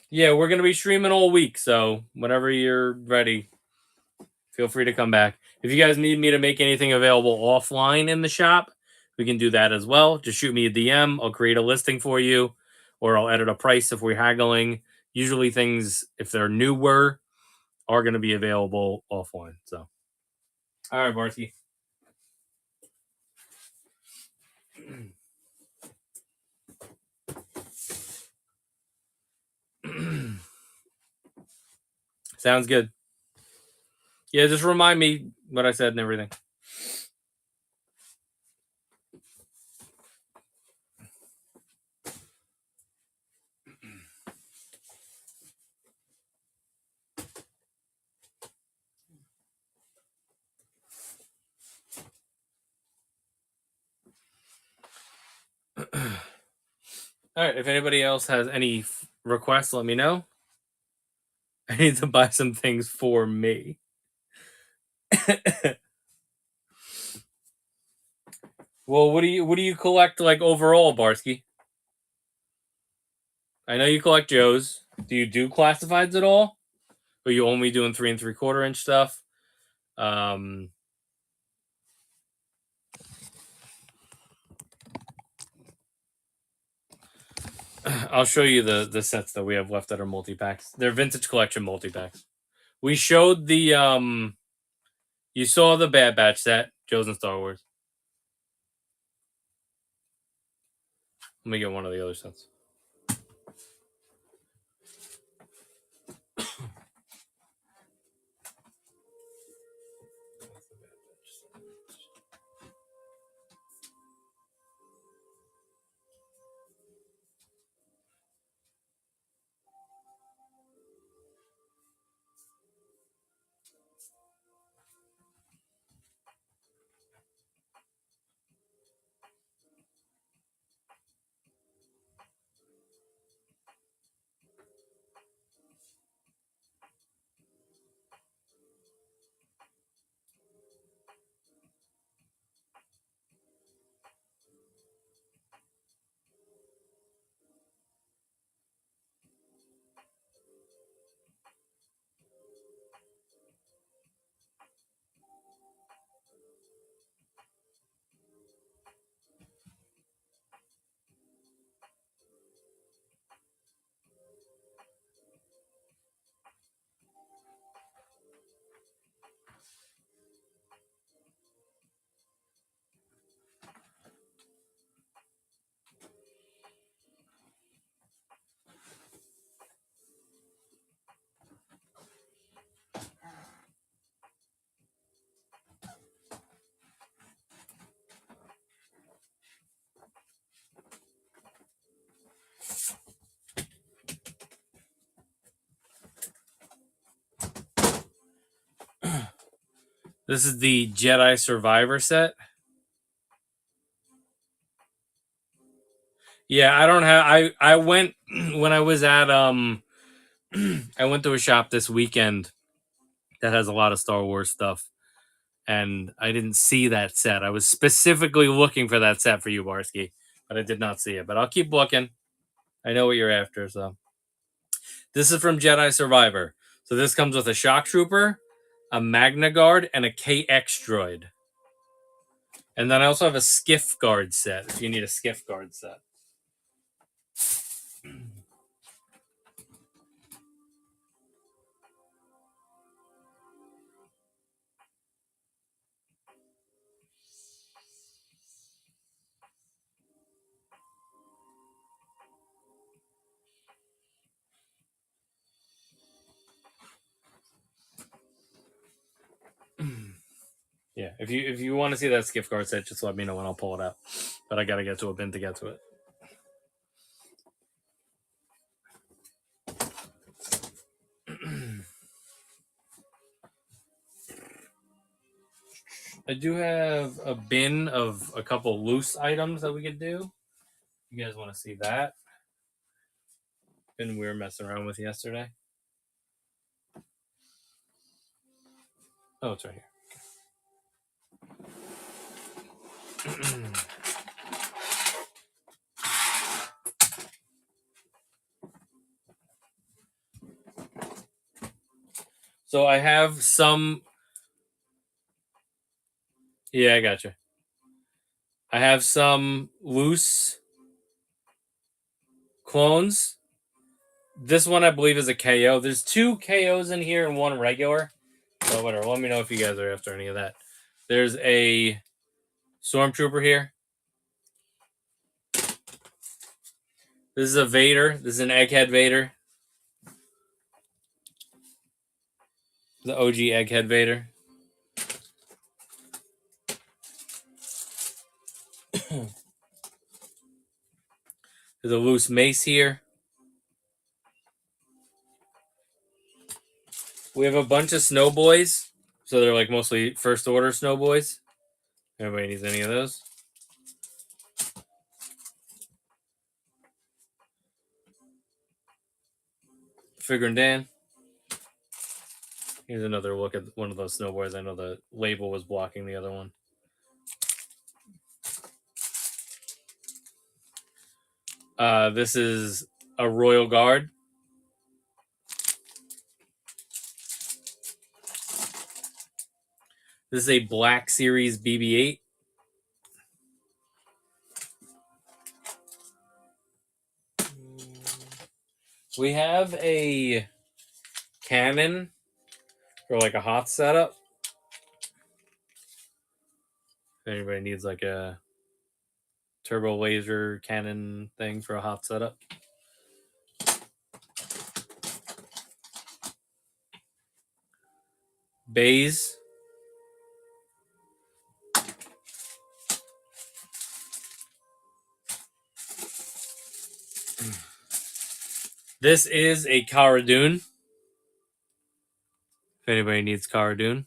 Yeah, we're going to be streaming all week, so whenever you're ready, feel free to come back. If you guys need me to make anything available offline in the shop, we can do that as well. Just shoot me a DM. I'll create a listing for you, or I'll edit a price if we're haggling. Usually, things, if they're newer, are going to be available offline. So, all right, Barsky. Sounds good. Yeah, just remind me what I said and everything. All right. If anybody else has any requests, let me know. I need to buy some things for me. Well, what do you collect like overall, Barsky? I know you collect Joes. Do you do classifieds at all? Or are you only doing 3 3/4 inch stuff? I'll show you the sets that we have left that are multi-packs. They're vintage collection multi-packs. We showed the you saw the Bad Batch set, Joe's and Star Wars. Let me get one of the other sets. This is the Jedi Survivor set. Yeah, I don't have. I went when I was at I went to a shop this weekend that has a lot of Star Wars stuff, and I didn't see that set. I was specifically looking for that set for you, Barsky, but I did not see it. But I'll keep looking. I know what you're after. So this is from Jedi Survivor. So this comes with a Shock Trooper, a Magna Guard, and a KX droid. And then I also have a Skiff Guard set if you need a Skiff Guard set. Yeah, if you want to see that Skiff Guard set, just let me know and I'll pull it out. But I gotta get to a bin to get to it. I do have a bin of a couple loose items that we could do. You guys want to see that? Bin we were messing around with yesterday. Oh, it's right here. So I have some Yeah, I gotcha. I have some loose clones. This one I believe is a KO. There's 2 KOs in here and 1 regular. So whatever. Let me know if you guys are after any of that. There's a Stormtrooper here. This is a Vader. This is an Egghead Vader. The OG Egghead Vader. There's a loose mace here. We have a bunch of snow boys. So they're like mostly first order snow boys. Everybody needs any of those. Figure and Dan. Here's another look at one of those snow boys. I know the label was blocking the other one. This is a Royal Guard. This is a Black Series BB-8. We have a cannon for like a hot setup. If anybody needs like a turbo laser cannon thing for a hot setup. Bays. This is a Cara Dune. If anybody needs Cara Dune,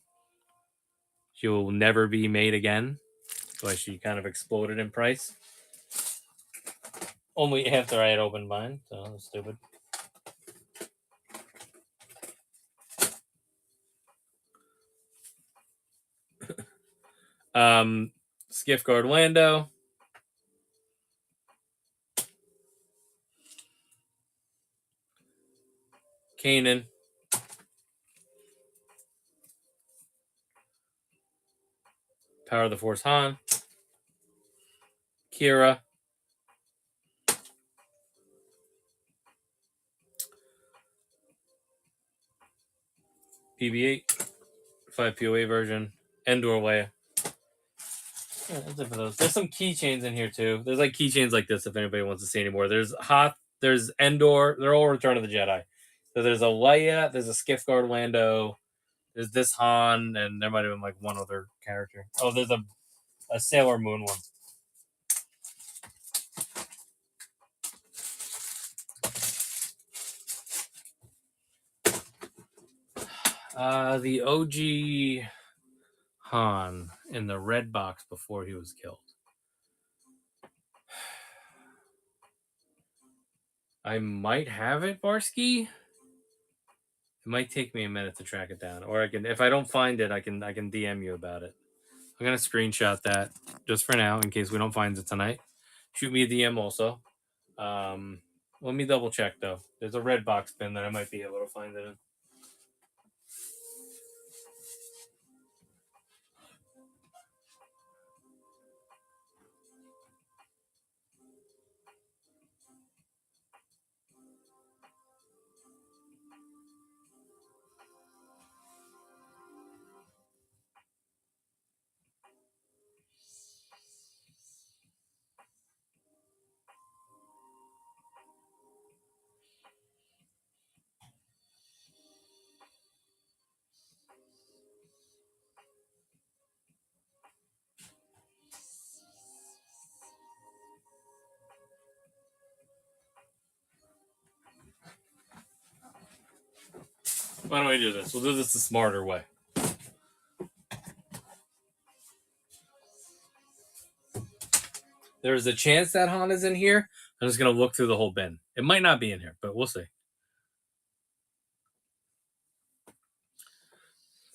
she will never be made again. That's why she kind of exploded in price. Only after I had opened mine, so that's stupid. Skiff Guard Lando. Kanan. Power of the Force Han. Kira. BB-8. 5 POA version. Endor Leia. Yeah, that's it for those. There's some keychains in here too. There's like keychains like this if anybody wants to see any more. There's Hoth, there's Endor. They're all Return of the Jedi. So there's a Leia, there's a Skiff Guard Lando, there's this Han, and there might have been like one other character. Oh, there's a Sailor Moon one. The OG Han in the red box before he was killed. I might have it, Barsky. It might take me a minute to track it down, or I can, if I don't find it, I can DM you about it. I'm gonna screenshot that just for now in case we don't find it tonight. Shoot me a DM also. Let me double check though. There's a red box pin that I might be able to find it in. Why don't we do this? We'll do this the smarter way. There's a chance that Han is in here. I'm just gonna look through the whole bin. It might not be in here, but we'll see.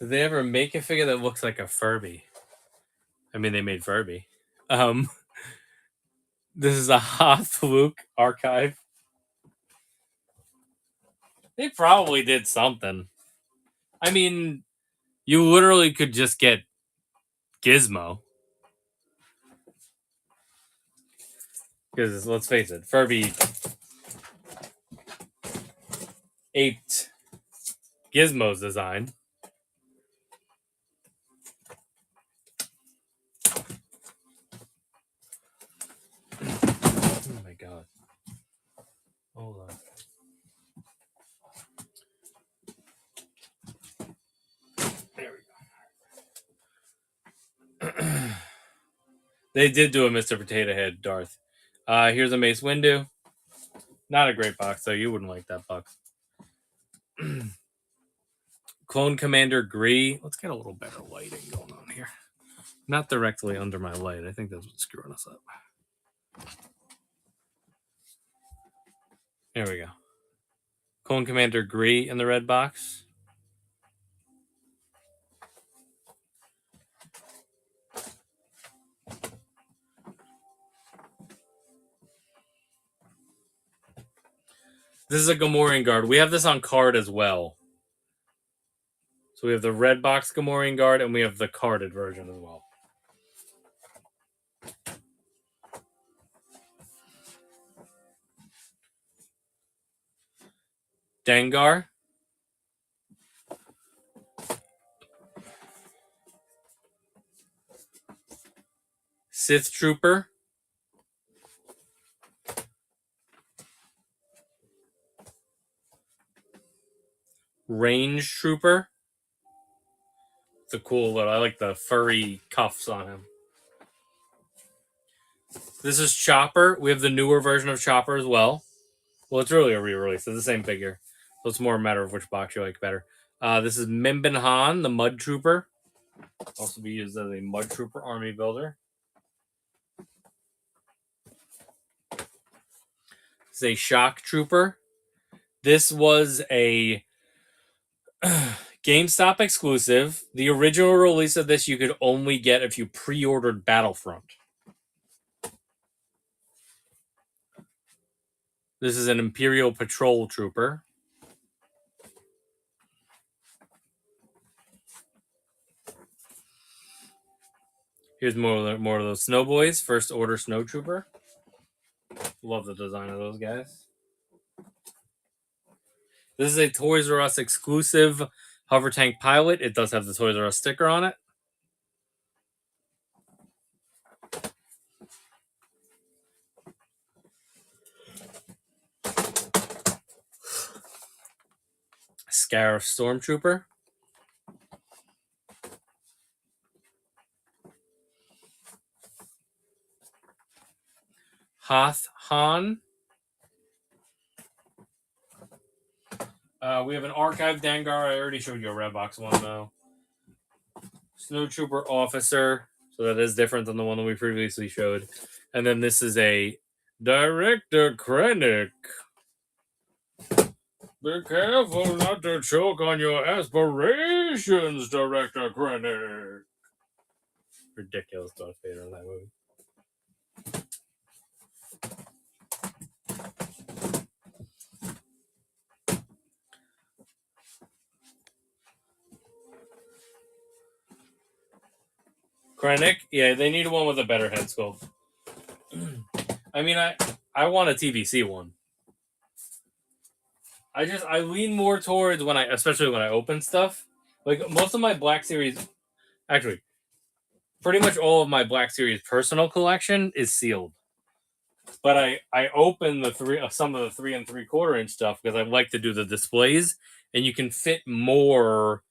Did they ever make a figure that looks like a Furby? I mean, they made Furby. This is a Hoth Luke archive. They probably did something. I mean, you literally could just get Gizmo. Because let's face it, Furby aped Gizmo's design. Oh my god. Hold on. There we go. They did do a Mr. Potato Head, Darth. Here's a Mace Windu. Not a great box, though. You wouldn't like that box. Clone Commander Gree. Let's get a little better lighting going on here. Not directly under my light. I think that's what's screwing us up. There we go. Clone Commander Gree in the red box. This is a Gamorrean Guard. We have this on card as well. So we have the red box Gamorrean Guard, and we have the carded version as well. Dengar. Sith Trooper. Range Trooper. It's a cool little, I like the furry cuffs on him. This is Chopper. We have the newer version of Chopper as well. Well, it's really a re-release. It's the same figure. So it's more a matter of which box you like better. This is Minbin Han, the Mud Trooper. Also be used as a Mud Trooper army builder. This is a Shock Trooper. This was a GameStop exclusive. The original release of this you could only get if you pre-ordered Battlefront. This is an Imperial Patrol Trooper. Here's more of those Snow Boys. First Order Snow Trooper. Love the design of those guys. This is a Toys R Us exclusive hover tank pilot. It does have the Toys R Us sticker on it. Scarif Stormtrooper. Hoth Han. We have an Archive Dengar. I already showed you a red box one, though. Snowtrooper Officer. So that is different than the one that we previously showed. And then this is a Director Krennic. Be careful not to choke on your aspirations, Director Krennic. Ridiculous Darth Vader in that movie. Krennic? Yeah, they need one with a better head sculpt. I mean, I want a TVC one. I lean more towards especially when I open stuff. Like most of my Black Series, actually, pretty much all of my Black Series personal collection is sealed. But I open some of the 3 3/4 inch stuff because I like to do the displays, and you can fit more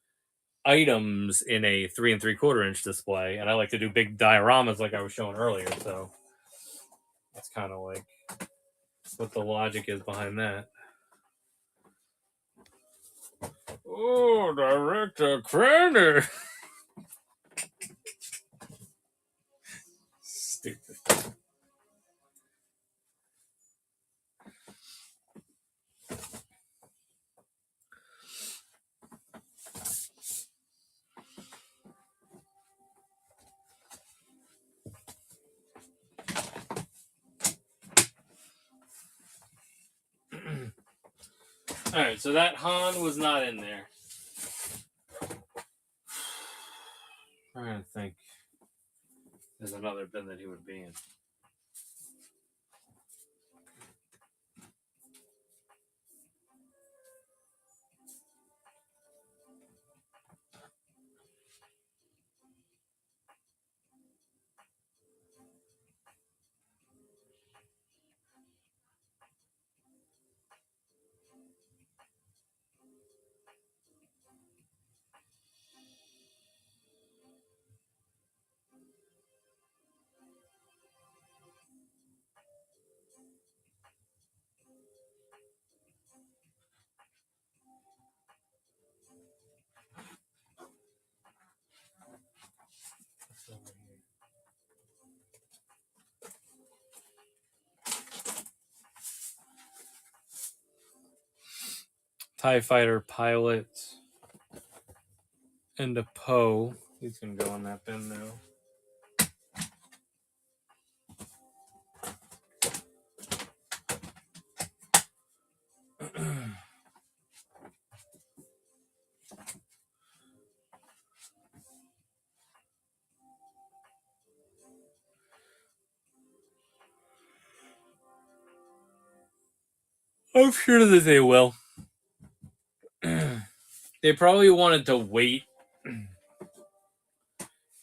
items in a 3 3/4 inch display, and I like to do big dioramas like I was showing earlier. So that's kind of like what the logic is behind that. Oh, Director Krennic. Stupid. Alright, so that Han was not in there. I'm trying to think. There's another bin that he would be in. TIE fighter pilot and a Poe. He's gonna go on that bin now. I'm sure that they will. They probably wanted to wait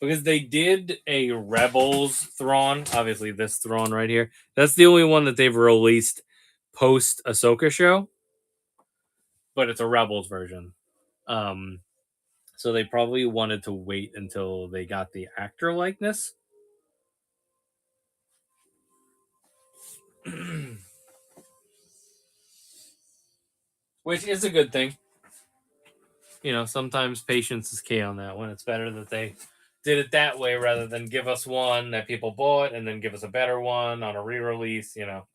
because they did a Rebels Thrawn. Obviously, this Thrawn right here. That's the only one that they've released post Ahsoka show, but it's a Rebels version. So they probably wanted to wait until they got the actor likeness. Which is a good thing. You know, sometimes patience is key on that one. It's better that they did it that way rather than give us one that people bought and then give us a better one on a re-release, you know.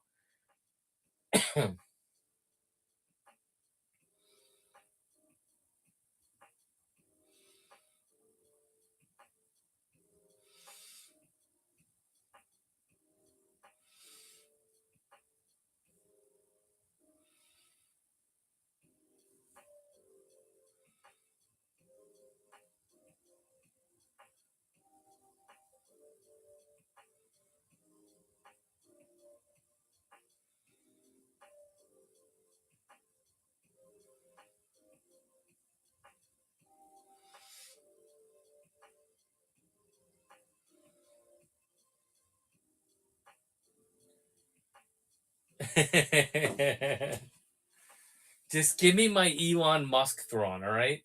Just give me my Elon Musk Thrawn, all right?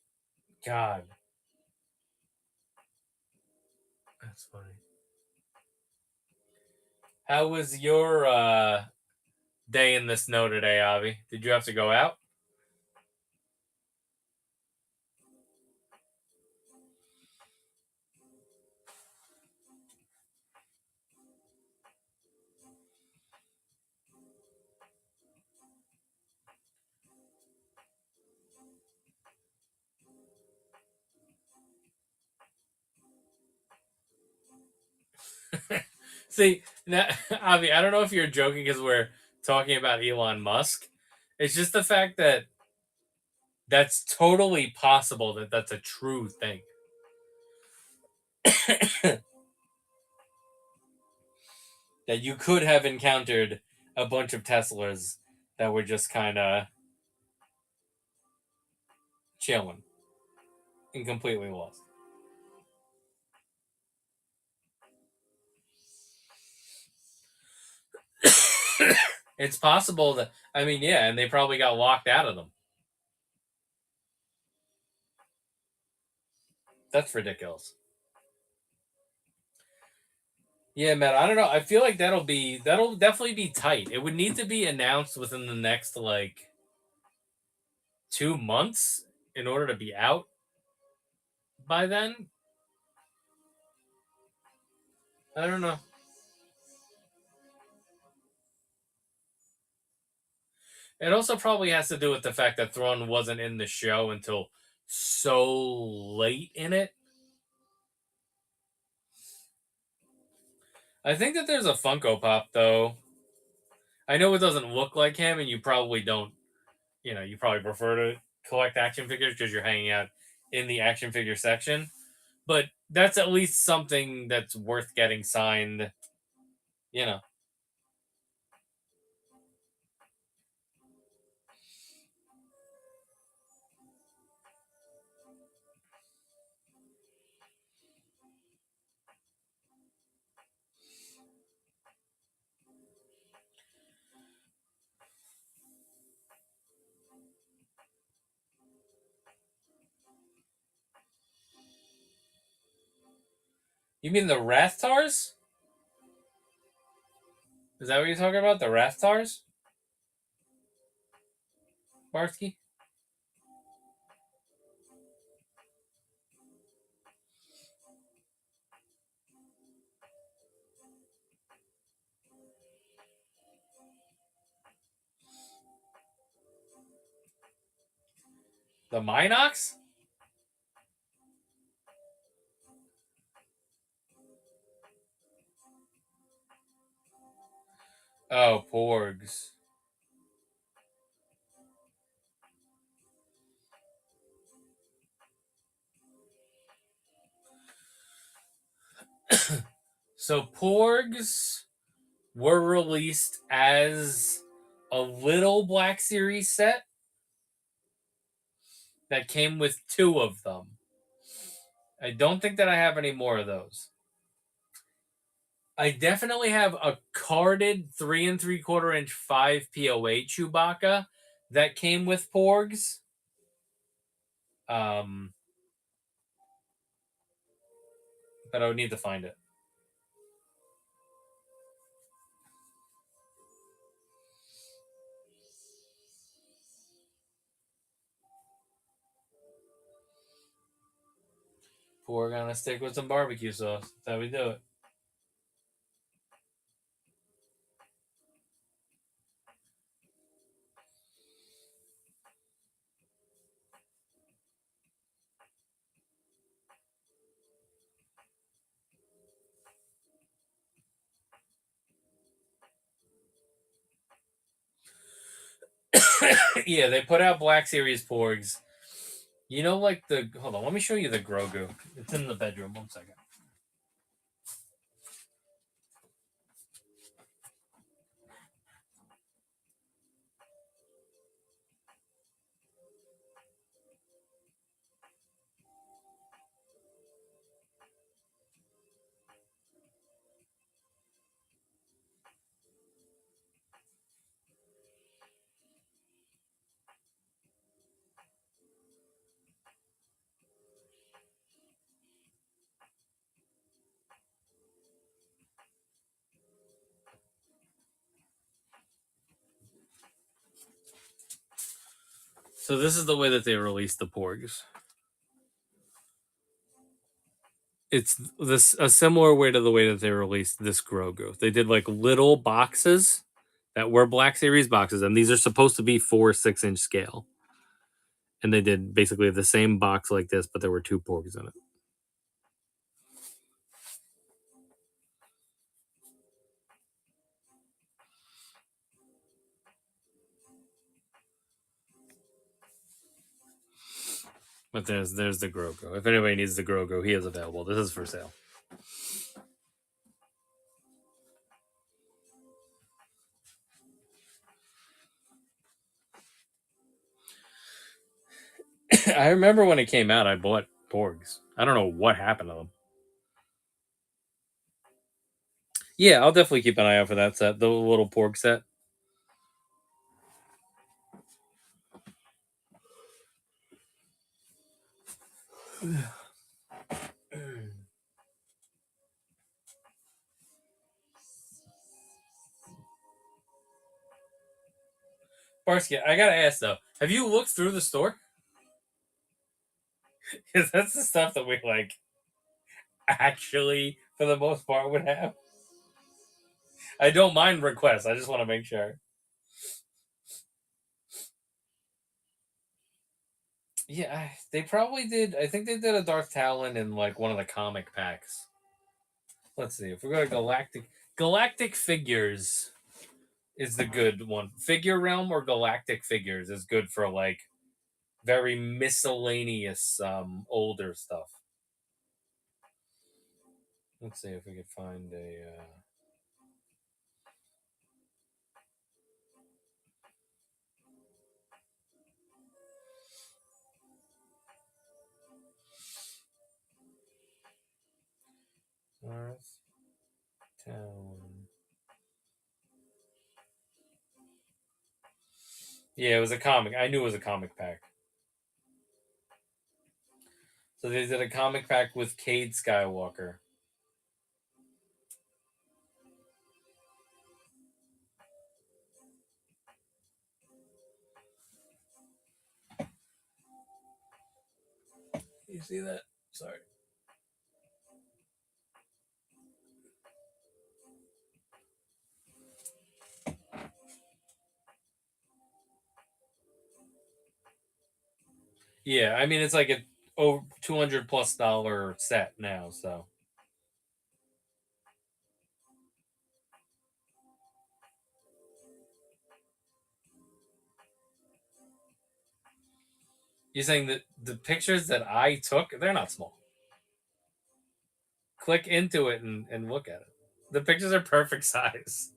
God. That's funny. How was your day in the snow today, Avi? Did you have to go out? See, now, Avi, I don't know if you're joking because we're talking about Elon Musk. It's just the fact that that's totally possible that that's a true thing. That you could have encountered a bunch of Teslas that were just kind of chilling and completely lost. It's possible that, I mean, yeah, and they probably got locked out of them. That's ridiculous. Yeah, man, I don't know. I feel like that'll definitely be tight. It would need to be announced within the next like 2 months in order to be out by then. I don't know. It also probably has to do with the fact that Thrawn wasn't in the show until so late in it. I think that there's a Funko Pop though. I know it doesn't look like him, and you probably don't. You know, you probably prefer to collect action figures because you're hanging out in the action figure section. But that's at least something that's worth getting signed. You know, you mean the Rathtars? Is that what you're talking about? The Rathtars, Barsky? The Minox? Oh, Porgs. So Porgs were released as a little Black Series set that came with 2 of them. I don't think that I have any more of those. I definitely have a carded 3 3/4 inch 5 POA Chewbacca that came with Porgs. But I would need to find it. Porg on a stick with some barbecue sauce. That's how we do it. Yeah, they put out Black Series Porgs. You know, like the. Hold on, let me show you the Grogu. It's in the bedroom. 1 second. So this is the way that they released the Porgs. It's a similar way to the way that they released this Grogu. They did like little boxes that were Black Series boxes, and these are supposed to be 4 6-inch scale. And they did basically the same box like this, but there were 2 Porgs in it. But there's the Grogu. If anybody needs the Grogu, he is available. This is for sale. I remember when it came out, I bought Porgs. I don't know what happened to them. Yeah, I'll definitely keep an eye out for that set, the little Porg set. Barsky, I gotta ask though, have you looked through the store? Because that's the stuff that we like actually, for the most part, would have. I don't mind requests. I just want to make sure. Yeah, they probably did. I think they did a Darth Talon in like one of the comic packs. Let's see. If we go to Galactic Figures is the good one. Figure Realm or Galactic Figures is good for like very miscellaneous older stuff. Let's see if we could find a. Darth Talon. Yeah, it was a comic. I knew it was a comic pack. So they did a comic pack with Cade Skywalker. You see that? Sorry. Yeah, I mean it's like a over $200+ set now. So you're saying that the pictures that I took, they're not small. Click into it and look at it. The pictures are perfect size.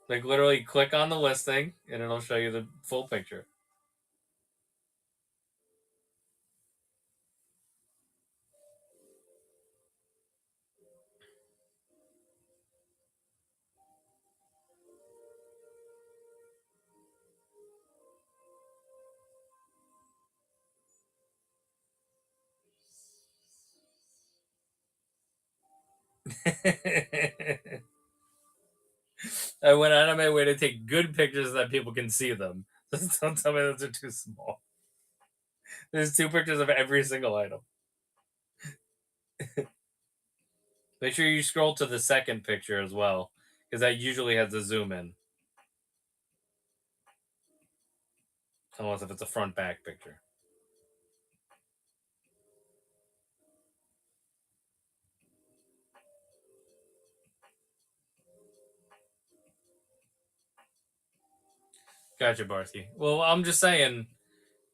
Like literally click on the listing and it'll show you the full picture. I went out of my way to take good pictures so that people can see them. Don't tell me those are too small. There's two pictures of every single item. Make sure you scroll to the second picture as well, because that usually has a zoom in. Unless if it's a front back picture. Gotcha, Barsky. Well, I'm just saying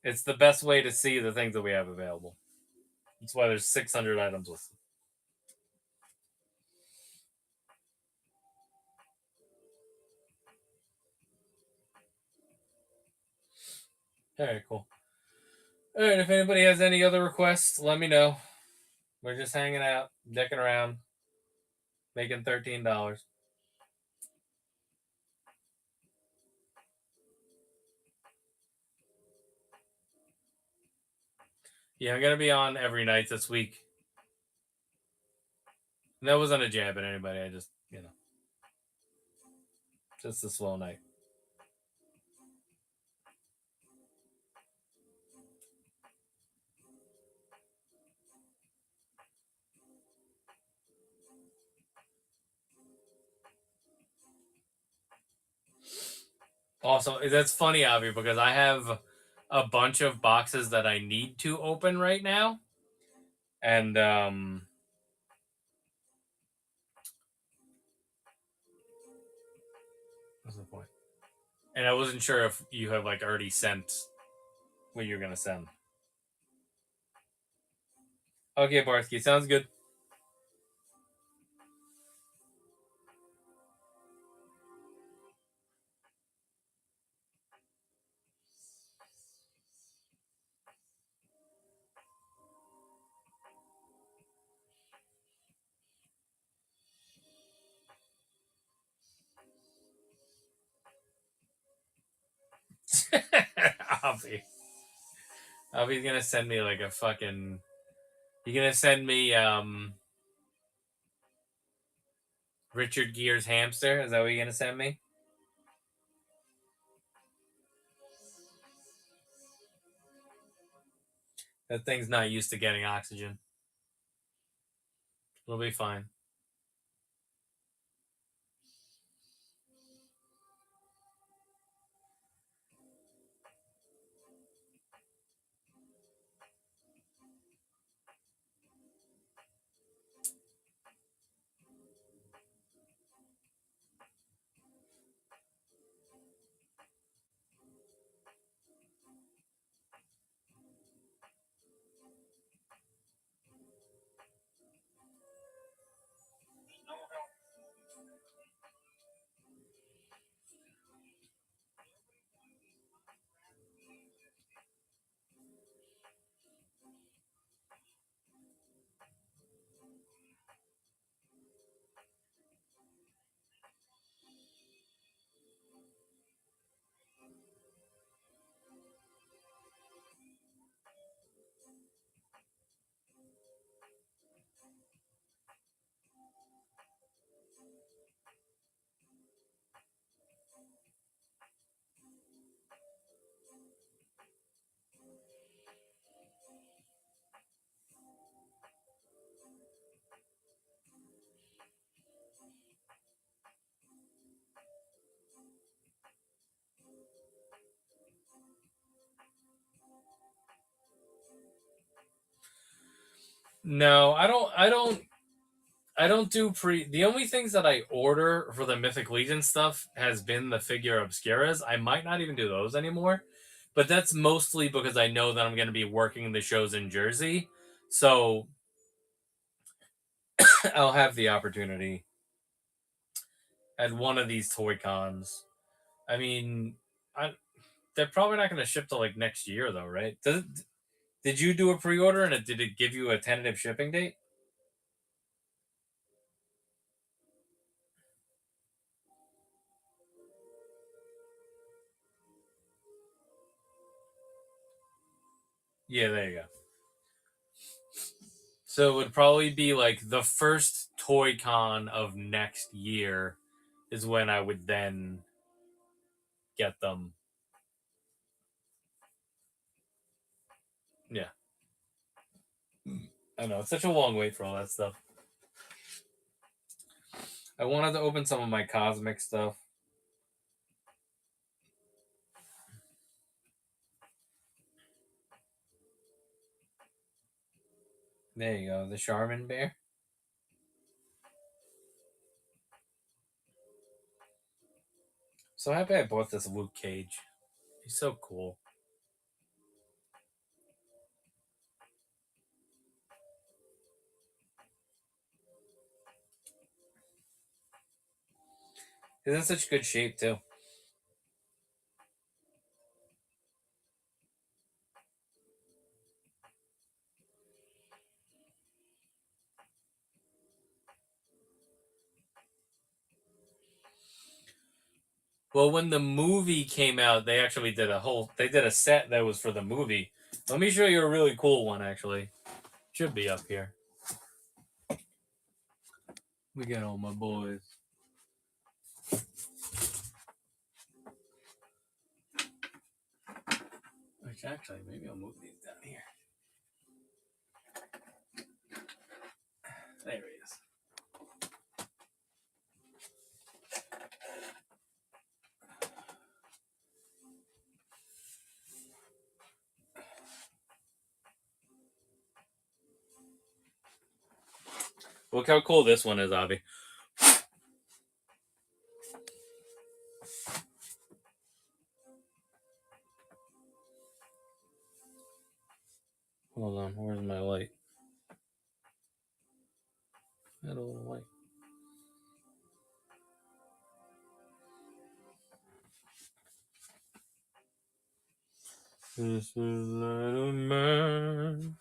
it's the best way to see the things that we have available. That's why there's 600 items listed. All right, cool. All right, if anybody has any other requests, let me know. We're just hanging out, dicking around, making $13. Yeah, I'm gonna be on every night this week. And that wasn't a jab at anybody. I just, just a slow night. Also, that's funny, Avi, because I have a bunch of boxes that I need to open right now, and what's the point? And I wasn't sure if you have like already sent what you're gonna send. Okay, Barsky, sounds good. Avi, Avi's gonna send me like a fucking. You're gonna send me Richard Gere's hamster. Is that what you're gonna send me? That thing's not used to getting oxygen. It'll be fine. No, I don't do pre. The only things that I order for the Mythic Legion stuff has been the figure obscuras. I might not even do those anymore, but that's mostly because I know that I'm going to be working the shows in Jersey, so I'll have the opportunity at one of these toy cons. I mean, I, they're probably not going to ship till like next year, though, right? Did you do a pre-order and did it give you a tentative shipping date? Yeah, there you go. So it would probably be like the first Toy Con of next year is when I would then get them. Yeah. I know. It's such a long wait for all that stuff. I wanted to open some of my cosmic stuff. There you go. The Charmin Bear. So happy I bought this Luke Cage. He's so cool. He's in such good shape, too. Well, when the movie came out, they actually did they did a set that was for the movie. Let me show you a really cool one, actually. Should be up here. We got all my boys. Which actually, maybe I'll move these down here. There he is. Look how cool this one is, Avi. Hold on, where's my light? That little light. This is light of mine.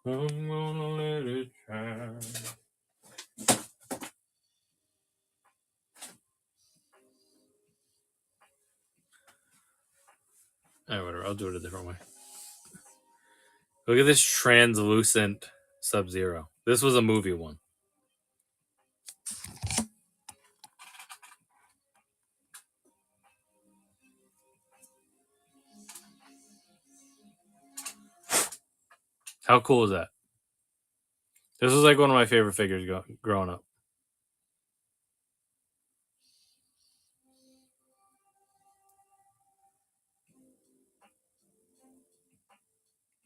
I'm gonna let it shine. Alright, whatever. I'll do it a different way. Look at this translucent Sub-Zero. This was a movie one. How cool is that? This was like one of my favorite figures growing up.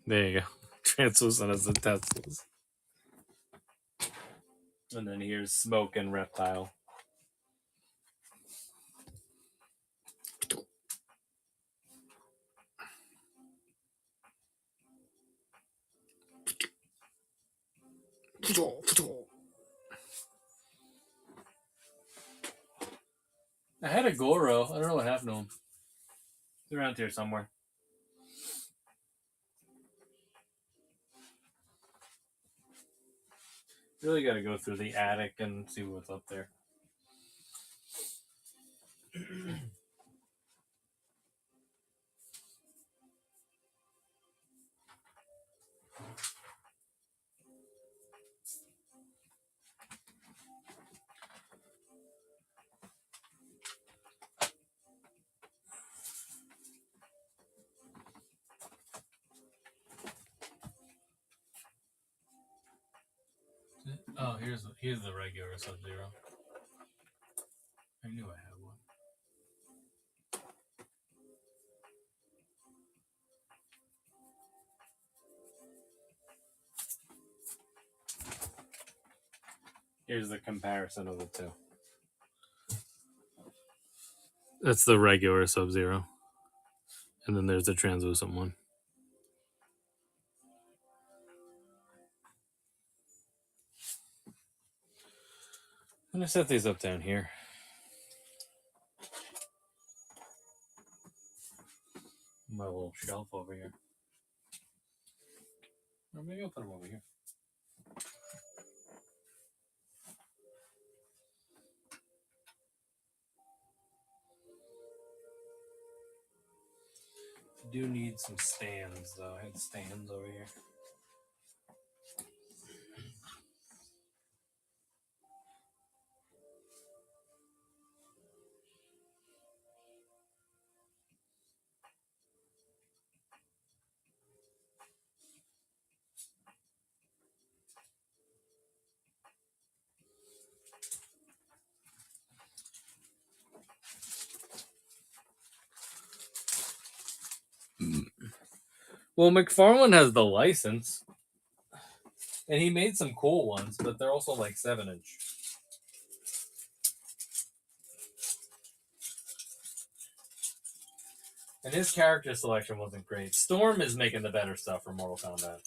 There you go. Translucent as the Teslas. And then here's Smoke and Reptile. I had a Goro. I don't know what happened to him. He's around here somewhere. Really got to go through the attic and see what's up there. Oh, here's the regular Sub-Zero. I knew I had one. Here's the comparison of the two. That's the regular Sub-Zero. And then there's the translucent one. I'm going to set these up down here. My little shelf over here. Or maybe I'll put them over here. Do need some stands, though. I had stands over here. Well, McFarlane has the license. And he made some cool ones, but they're also like 7-inch. And his character selection wasn't great. Storm is making the better stuff for Mortal Kombat.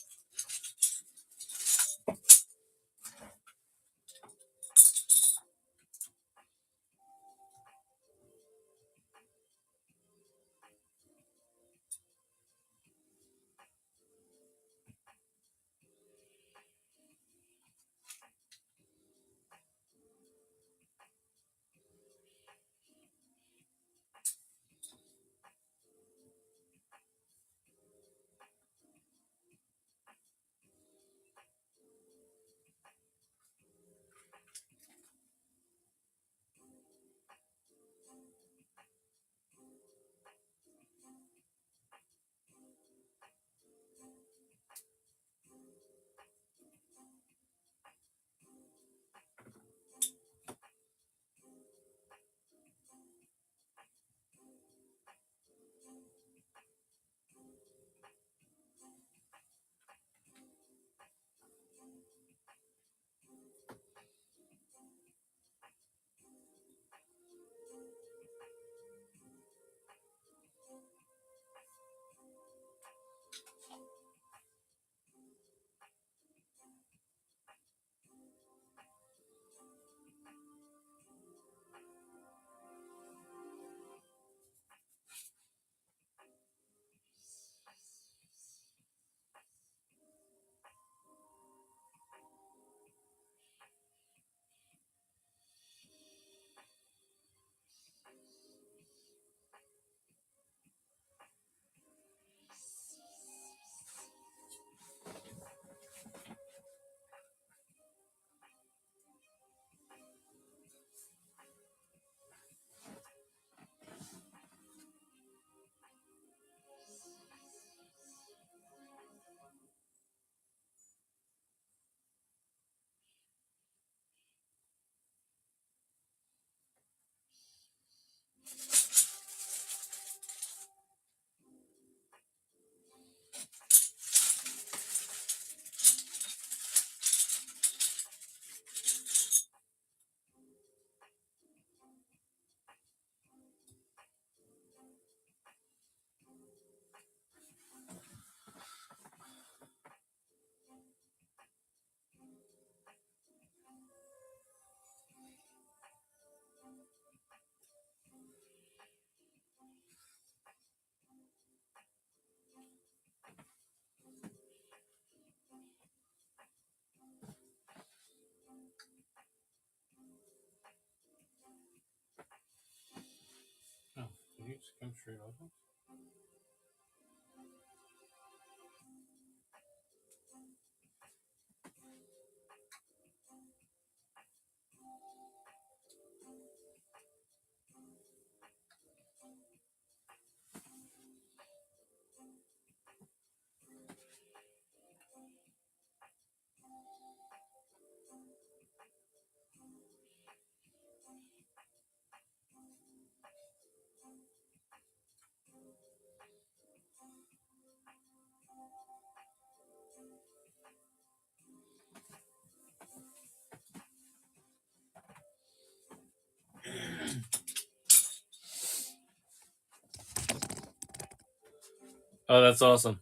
Oh, that's awesome.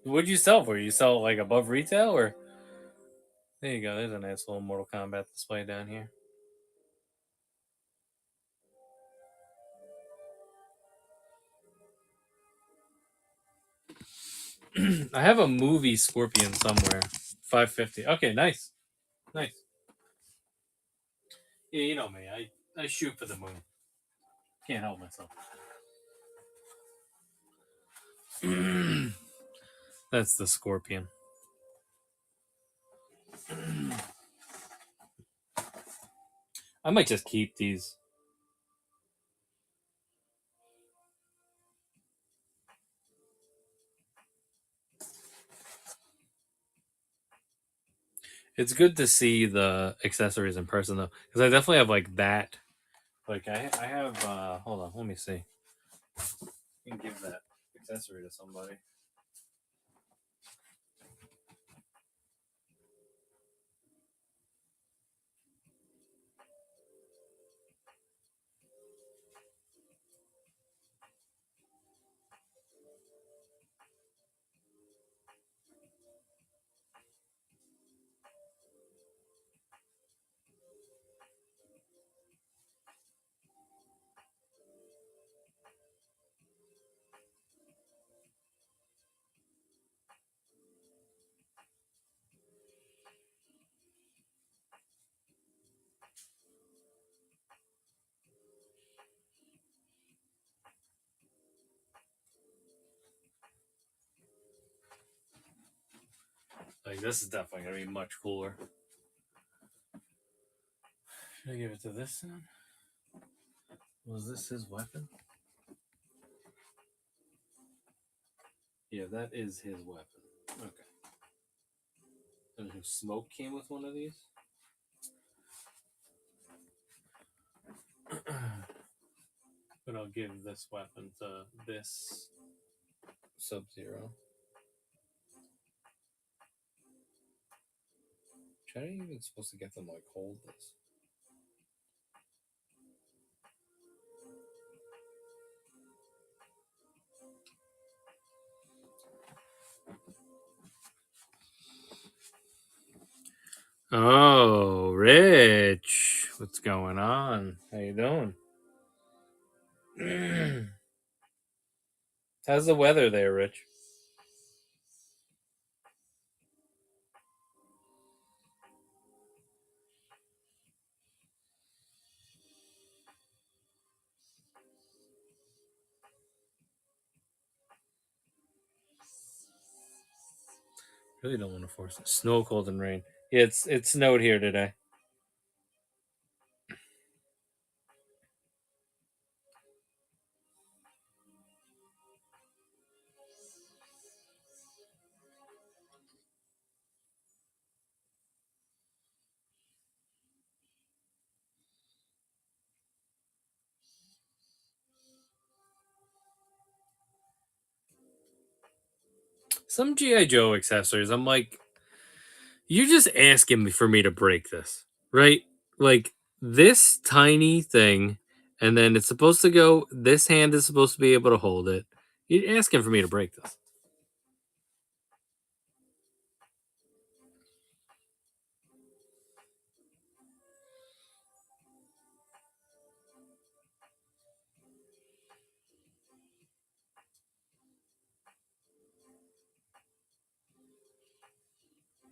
What'd you sell for? You sell like above retail, or there you go. There's a nice little Mortal Kombat display down here. I have a movie Scorpion somewhere. 550. Okay, nice. Nice. Yeah, you know me. I shoot for the moon. Can't help myself. That's the Scorpion. I might just keep these. It's good to see the accessories in person though, because I definitely have like that. Like I have. Hold on, let me see. You can give that accessory to somebody. Like this is definitely gonna be much cooler. Should I give it to this one? Was this his weapon? Yeah, that is his weapon. Okay. And who Smoke came with one of these? But I'll give this weapon to this Sub-Zero. How are you even supposed to get them like hold this? Oh, Rich, what's going on? How you doing? How's the weather there, Rich? Really don't want to force it. Snow, cold, and rain. Yeah, it snowed here today. Some GI Joe accessories. I'm like, you're just asking me for me to break this, right? Like this tiny thing, and then it's supposed to go. This hand is supposed to be able to hold it. You're asking for me to break this.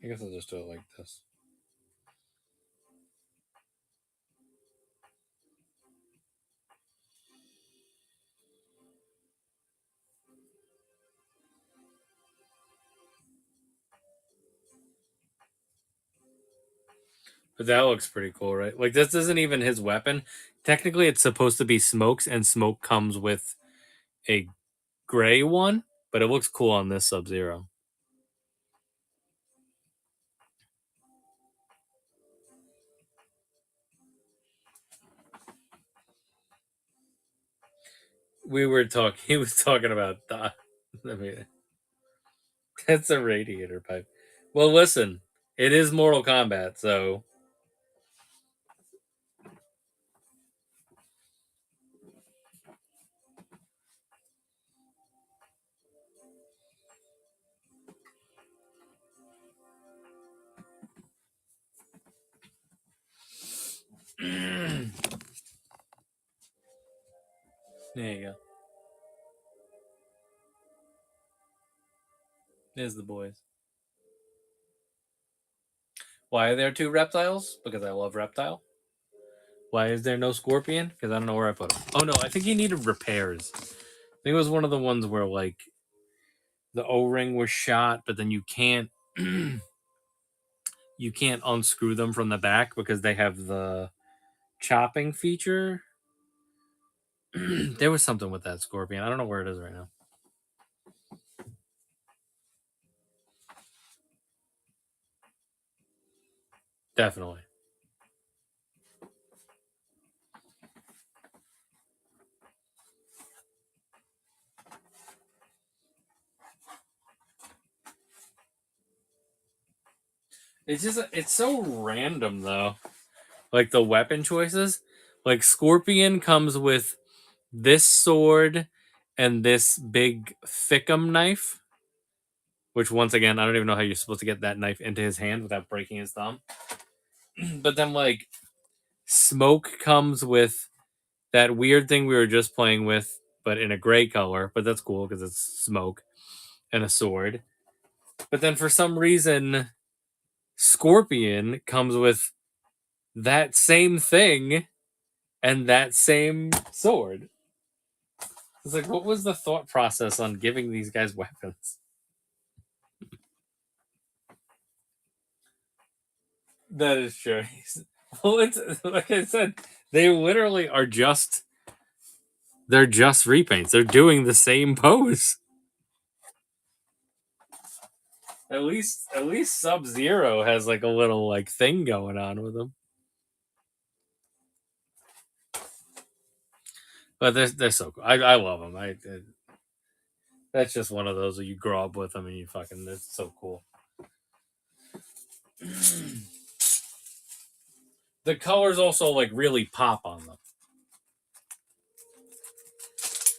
I guess I'll just do it like this. But that looks pretty cool, right? Like this isn't even his weapon. Technically, it's supposed to be Smoke's, and Smoke comes with a gray one, but it looks cool on this Sub Zero. We were talking. He was talking about. I mean, that's a radiator pipe. Well, listen, it is Mortal Kombat, so There you go. There's the boys. Why are there 2 reptiles? Because I love reptile. Why is there no scorpion? Because I don't know where I put him. Oh no, I think he needed repairs. I think it was one of the ones where like the O-ring was shot, but then you can't you can't unscrew them from the back because they have the chopping feature. There was something with that scorpion. I don't know where it is right now. Definitely. It's so random though. Like the weapon choices. Like Scorpion comes with this sword and this big thickum knife. Which once again, I don't even know how you're supposed to get that knife into his hand without breaking his thumb. But then like Smoke comes with that weird thing we were just playing with, but in a gray color. But that's cool because it's smoke and a sword. But then for some reason, Scorpion comes with that same thing and that same sword. It's like, what was the thought process on giving these guys weapons? That is true. Well, it's like I said, they literally are they're just repaints. They're doing the same pose. At least Sub-Zero has like a little like thing going on with him. But they're so cool. I love them. That's just one of those where you grow up with them and you fucking it's so cool. The colors also like really pop on them.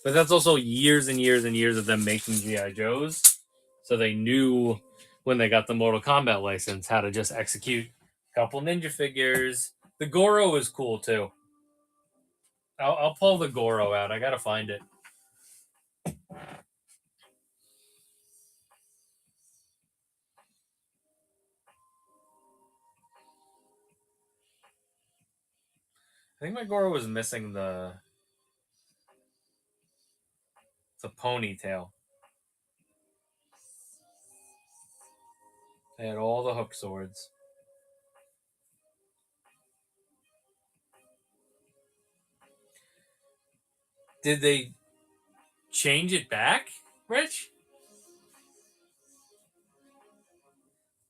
But that's also years and years and years of them making GI Joes, so they knew when they got the Mortal Kombat license how to just execute a couple ninja figures. The Goro is cool too. I'll pull the Goro out. I gotta find it. I think my Goro was missing the ponytail. They had all the hook swords. Did they change it back, Rich?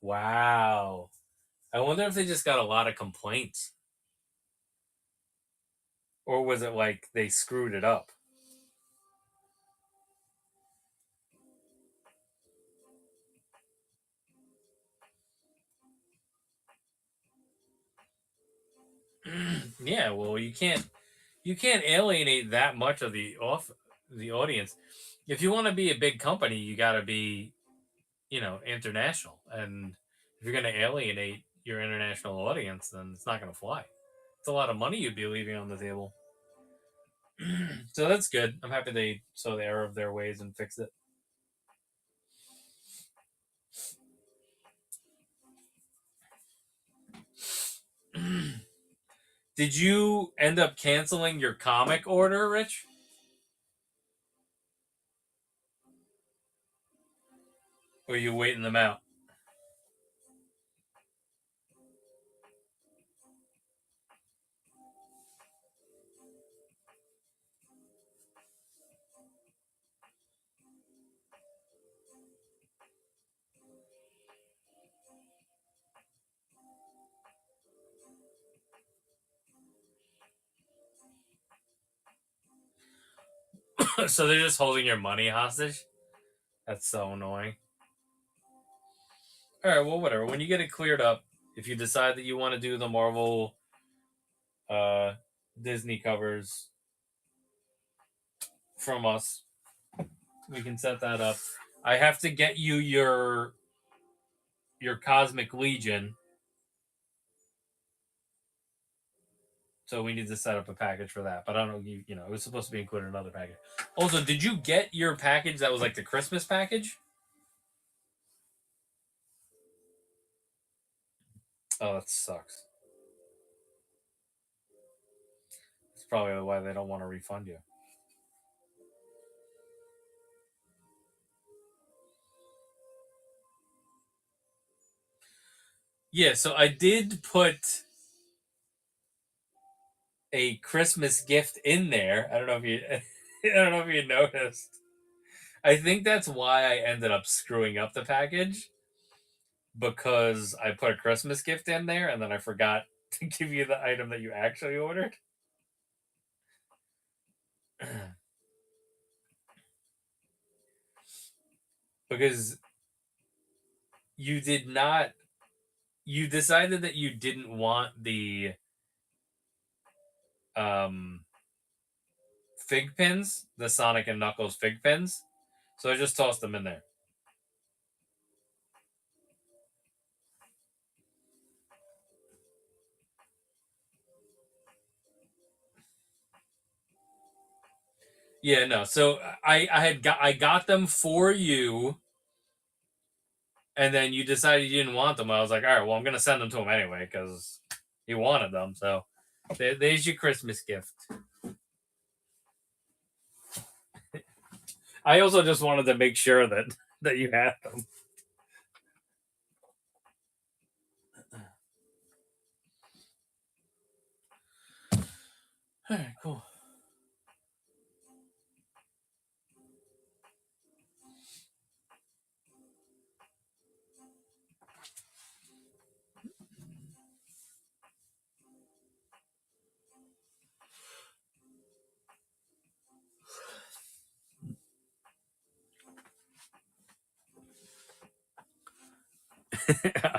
Wow. I wonder if they just got a lot of complaints. Or was it like they screwed it up? Yeah, well, you can't alienate that much of the audience. If you want to be a big company, you got to be, international. And if you're going to alienate your international audience, then it's not going to fly. It's a lot of money you'd be leaving on the table. So that's good. I'm happy they saw the error of their ways and fixed it. Did you end up canceling your comic order, Rich? Or are you waiting them out? So they're just holding your money hostage? That's so annoying. All right, well, whatever. When you get it cleared up, if you decide that you want to do the Marvel uh, Disney covers from us, we can set that up. I have to get you your Cosmic Legion. So we need to set up a package for that. But I don't know, you know, it was supposed to be included in another package. Also, did you get your package that was like the Christmas package? Oh, that sucks. That's probably why they don't want to refund you. Yeah, so I did put a Christmas gift in there. I don't know if you I don't know if you noticed. I think that's why I ended up screwing up the package because I put a Christmas gift in there and then I forgot to give you the item that you actually ordered. Because you did not you decided that you didn't want the um fig pins, the Sonic and Knuckles fig pins. So I just tossed them in there. Yeah, no. So I got them for you, and then you decided you didn't want them. I was like, all right, well, I'm gonna send them to him anyway because he wanted them. So there's your Christmas gift. I also just wanted to make sure that that you had them. All right, cool.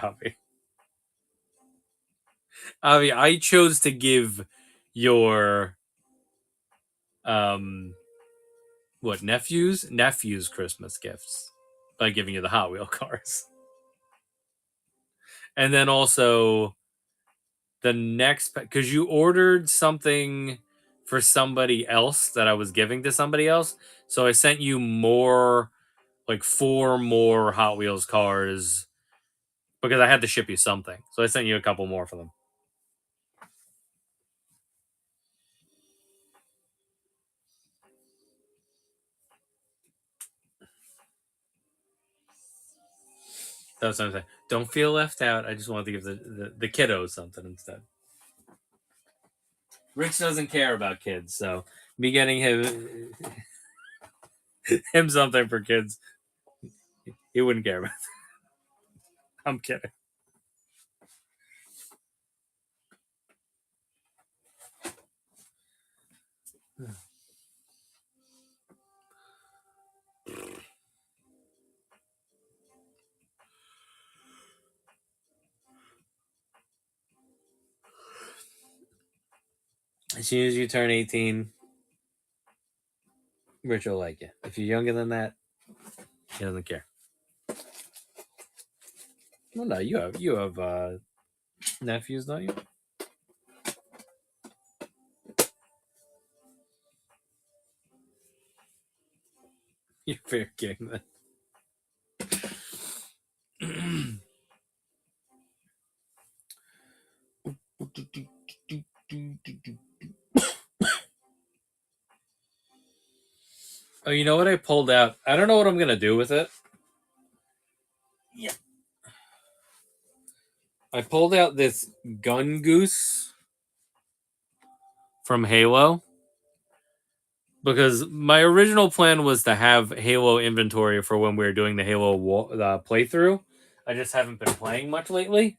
Avi. Avi, I chose to give your um nephews Christmas gifts by giving you the Hot Wheel cars. And then also the next because you ordered something for somebody else that I was giving to somebody else. So I sent you more like 4 more Hot Wheels cars because I had to ship you something. So I sent you a couple more for them. That's what I'm saying. Don't feel left out. I just wanted to give the kiddos something instead. Rich doesn't care about kids, so me getting him something for kids, he wouldn't care about. I'm kidding. As soon as you turn 18, Rich will like you. If you're younger than that, he doesn't care. Well, no, you have nephews, don't you? You're fair game then. Oh, you know what I pulled out? I don't know what I'm gonna do with it. Yeah. I pulled out this gun goose from Halo because my original plan was to have Halo inventory for when we were doing the Halo playthrough. I just haven't been playing much lately.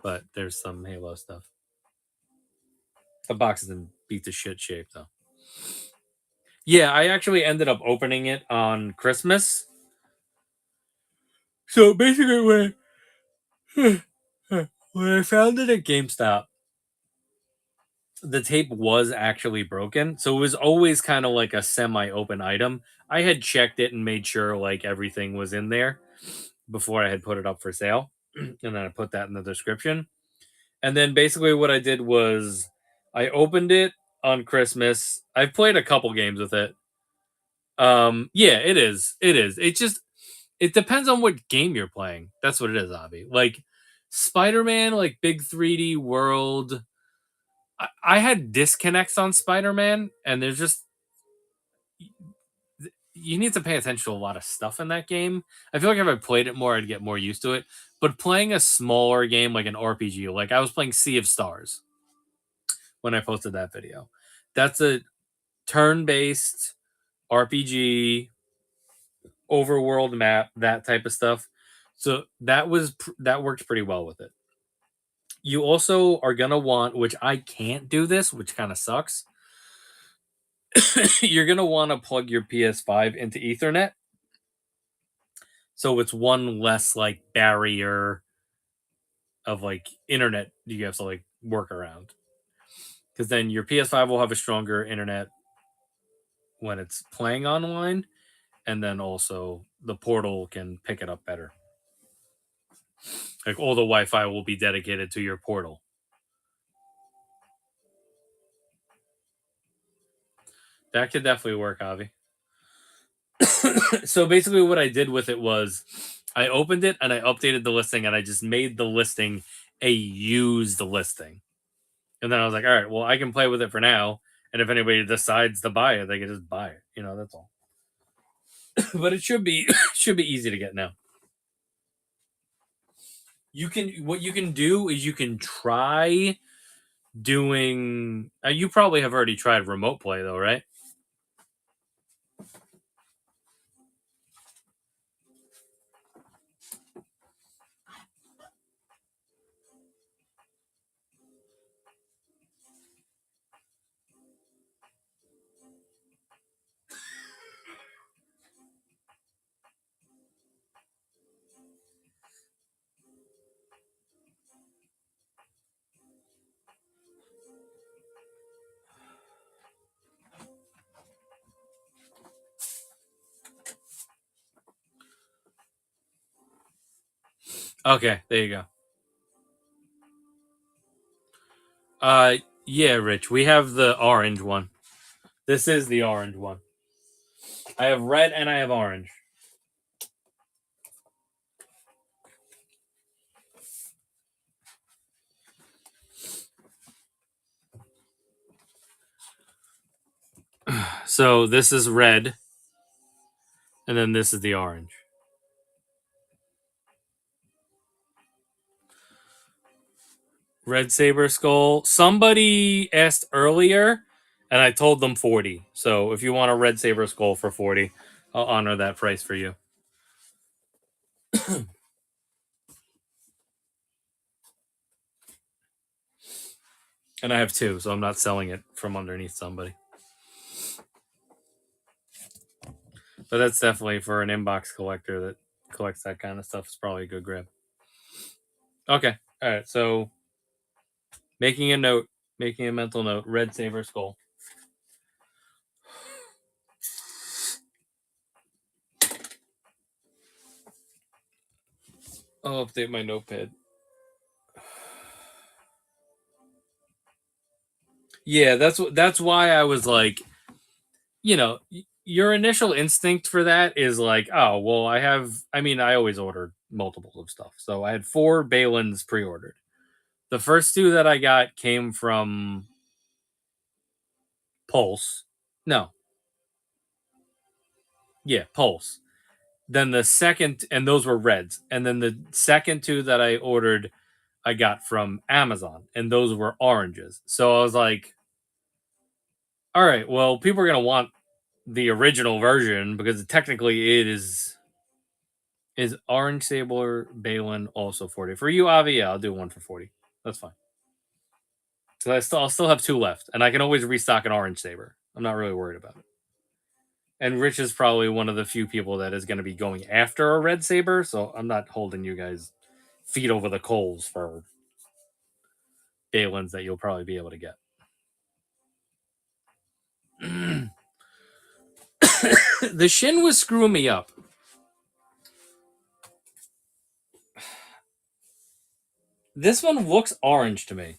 But there's some Halo stuff. The box is in beat the shit shape though. Yeah, I actually ended up opening it on Christmas. So basically, when I found it at GameStop, the tape was actually broken. So it was always kind of like a semi-open item. I had checked it and made sure like everything was in there before I had put it up for sale. and then I put that in the description. And then basically what I did was I opened it on Christmas. I've played a couple games with it. Yeah, it is. It is. It depends on what game you're playing. That's what it is, Avi. Like Spider-Man, like big 3D world. I had disconnects on Spider-Man, and there's just you need to pay attention to a lot of stuff in that game. I feel like if I played it more, I'd get more used to it. But playing a smaller game like an RPG, like I was playing Sea of Stars when I posted that video. That's a turn-based RPG, overworld map, that type of stuff. So that worked pretty well with it. You also are gonna want, which I can't do this, which kind of sucks. You're gonna want to plug your PS5 into Ethernet, so it's one less like barrier of like internet you have to like work around. Because then your PS5 will have a stronger internet when it's playing online, and then also the portal can pick it up better. Like all the Wi-Fi will be dedicated to your portal. That could definitely work, Avi. So basically, what I did with it was I opened it and I updated the listing and I just made the listing a used listing. And then I was like, all right, well, I can play with it for now. And if anybody decides to buy it, they can just buy it. You know, that's all. But it should be should be easy to get now. What you can do is you can try doing. You probably have already tried remote play though, right? Okay, there you go. Yeah, Rich, we have the orange one. This is the orange one. I have red and I have orange. So this is red, and then this is the orange. Red Saber Skull. Somebody asked earlier, and I told them 40. So if you want a Red Saber Skull for 40, I'll honor that price for you. And I have two, so I'm not selling it from underneath somebody. But that's definitely for an inbox collector that collects that kind of stuff. It's probably a good grab. Okay. All right. So making a mental note, Red Saber Skull. I'll update my notepad. Yeah, that's why I was like, you know, your initial instinct for that is like, oh, well, I always ordered multiples of stuff. So I had 4 Balins pre-ordered. The first 2 that I got came from Pulse. No. Yeah, Pulse. Then the second, and those were reds. And then the second 2 that I ordered, I got from Amazon, and those were oranges. So I was like, all right, well, people are going to want the original version because technically it is Orange Saber Balin also 40 for you, Avi? Yeah, I'll do one for 40. That's fine. So I'll still have 2 left, and I can always restock an Orange Saber. I'm not really worried about it. And Rich is probably one of the few people that is going to be going after a Red Saber, so I'm not holding you guys feet over the coals for Balins that you'll probably be able to get. The Shin was screwing me up. This one looks orange to me.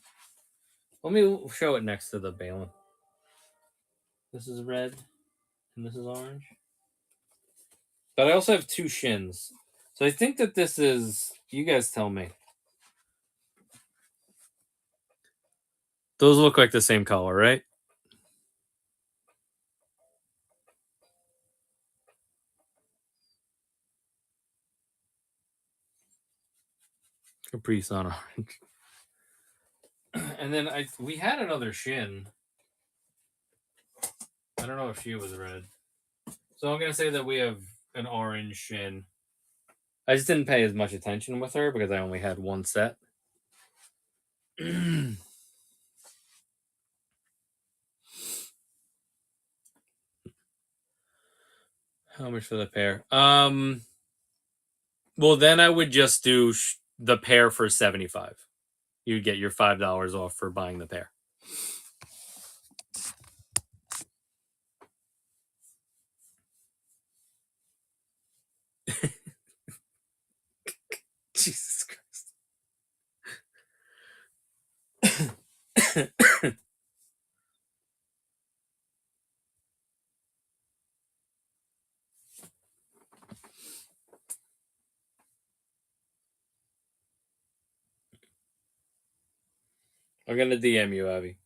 Let me show it next to the Balin. This is red, and this is orange. But I also have two shins. So I think that this is... You guys tell me. Those look like the same color, right? Capri Sun orange. And then we had another shin. I don't know if she was red. So I'm going to say that we have an orange shin. I just didn't pay as much attention with her because I only had one set. How much for the pair? Well, then I would just do the pair for $75. You'd get your $5 off for buying the pair. Jesus Christ. I'm gonna DM you, Abby.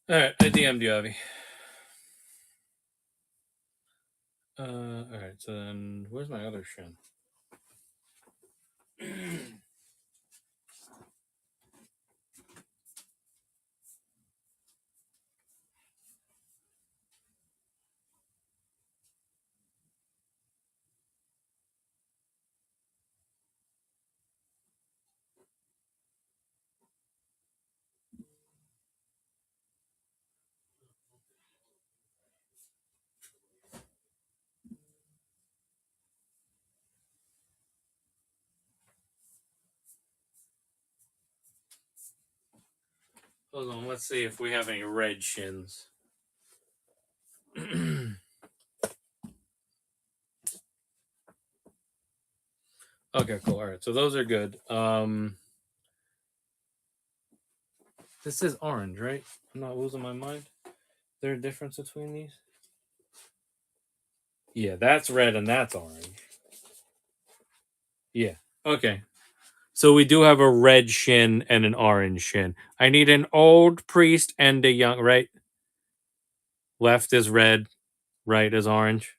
All right, I DM'd you, Abby. All right, so then where's my other shin? Hold on, let's see if we have any red shins. Okay, cool. All right, so those are good. This is orange, right? I'm not losing my mind. Is there a difference between these? Yeah, that's red and that's orange. Yeah. Okay. So we do have a red shin and an orange shin. I need an old priest and a young, right? Left is red, right is orange.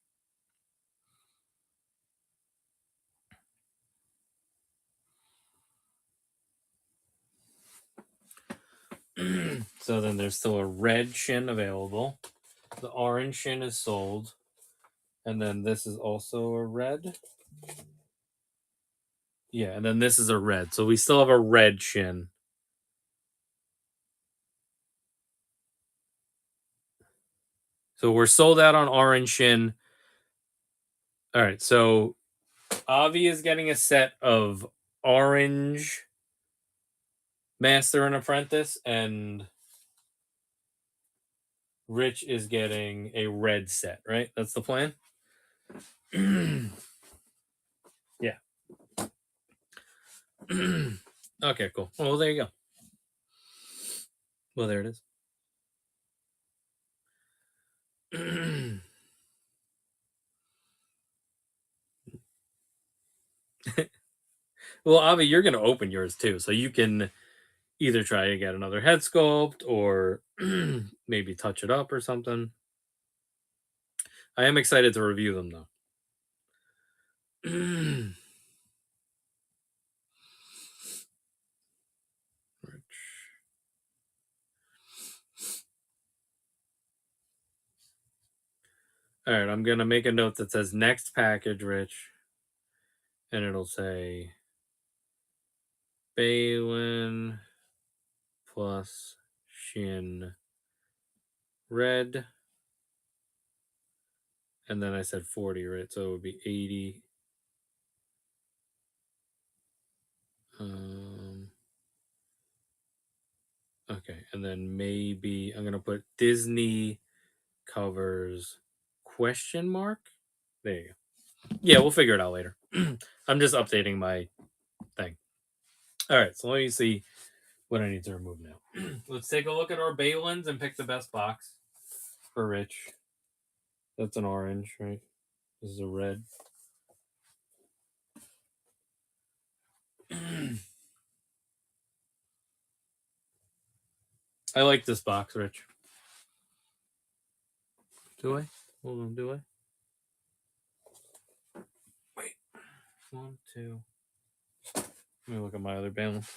So then there's still a red shin available. The orange shin is sold. And then this is also a red. Yeah, and then this is a red. So we still have a red shin. So we're sold out on orange shin. All right, so Avi is getting a set of orange Master and Apprentice, and Rich is getting a red set, right? That's the plan? Yeah. Okay, cool. Well, there you go. Well, there it is. Well, Avi, you're going to open yours too, so you can either try to get another head sculpt or maybe touch it up or something. I am excited to review them though. All right, I'm going to make a note that says next package, Rich, and it'll say Balin plus Shin red. And then I said 40, right? So it would be 80. Okay, and then maybe I'm going to put Disney covers question mark. There you go. Yeah, we'll figure it out later. I'm just updating my thing. All right, so let me see what I need to remove now. Let's take a look at our Balins and pick the best box for Rich. That's an orange, right? This is a red. I like this box, Rich. Do I? Hold on, do I? Wait. 1, 2. Let me look at my other balance.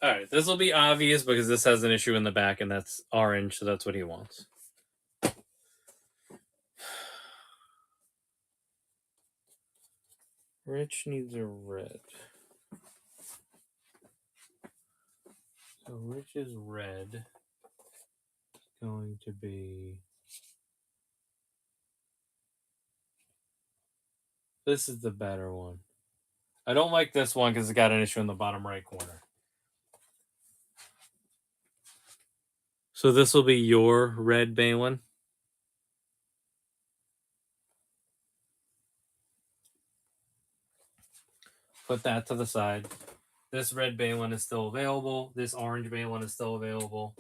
All right, this will be obvious because this has an issue in the back, and that's orange, so that's what he wants. Rich needs a red. So Rich's red is going to be... This is the better one. I don't like this one because it's got an issue in the bottom right corner. So this will be your red Balin. Put that to the side. This red Balin is still available. This orange Balin is still available.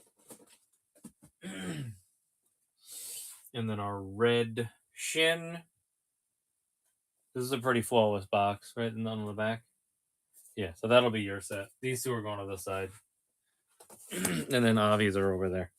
And then our red Shin. This is a pretty flawless box, right? None on the back. Yeah, so that'll be your set. These two are going to the side. And then Avi's are over there.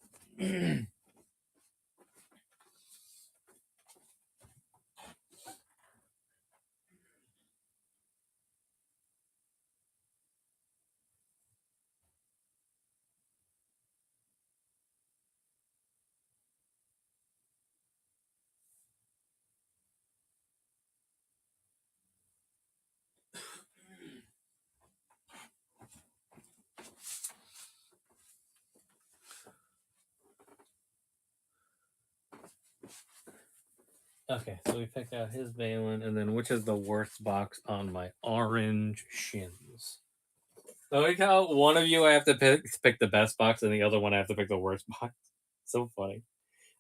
Okay, so we picked out his Balin, and then which is the worst box on my orange Shins? So like how one of you I have to pick the best box, and the other one I have to pick the worst box. So funny.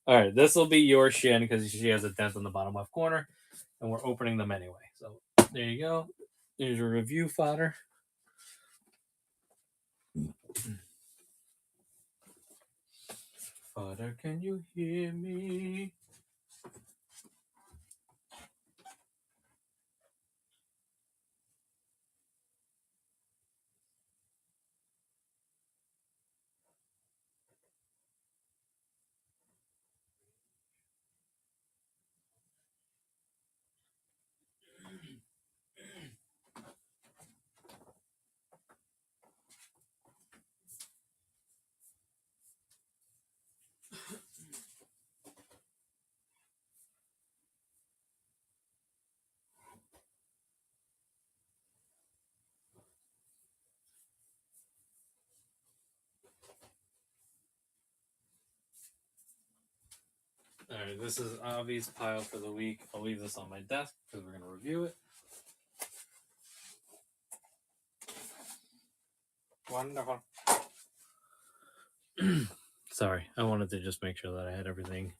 All right, this will be your Shin because she has a dent in the bottom left corner, and we're opening them anyway. So there you go. There's your review fodder. Father, can you hear me? All right, this is Avi's pile for the week. I'll leave this on my desk because we're going to review it. Wonderful. Sorry, I wanted to just make sure that I had everything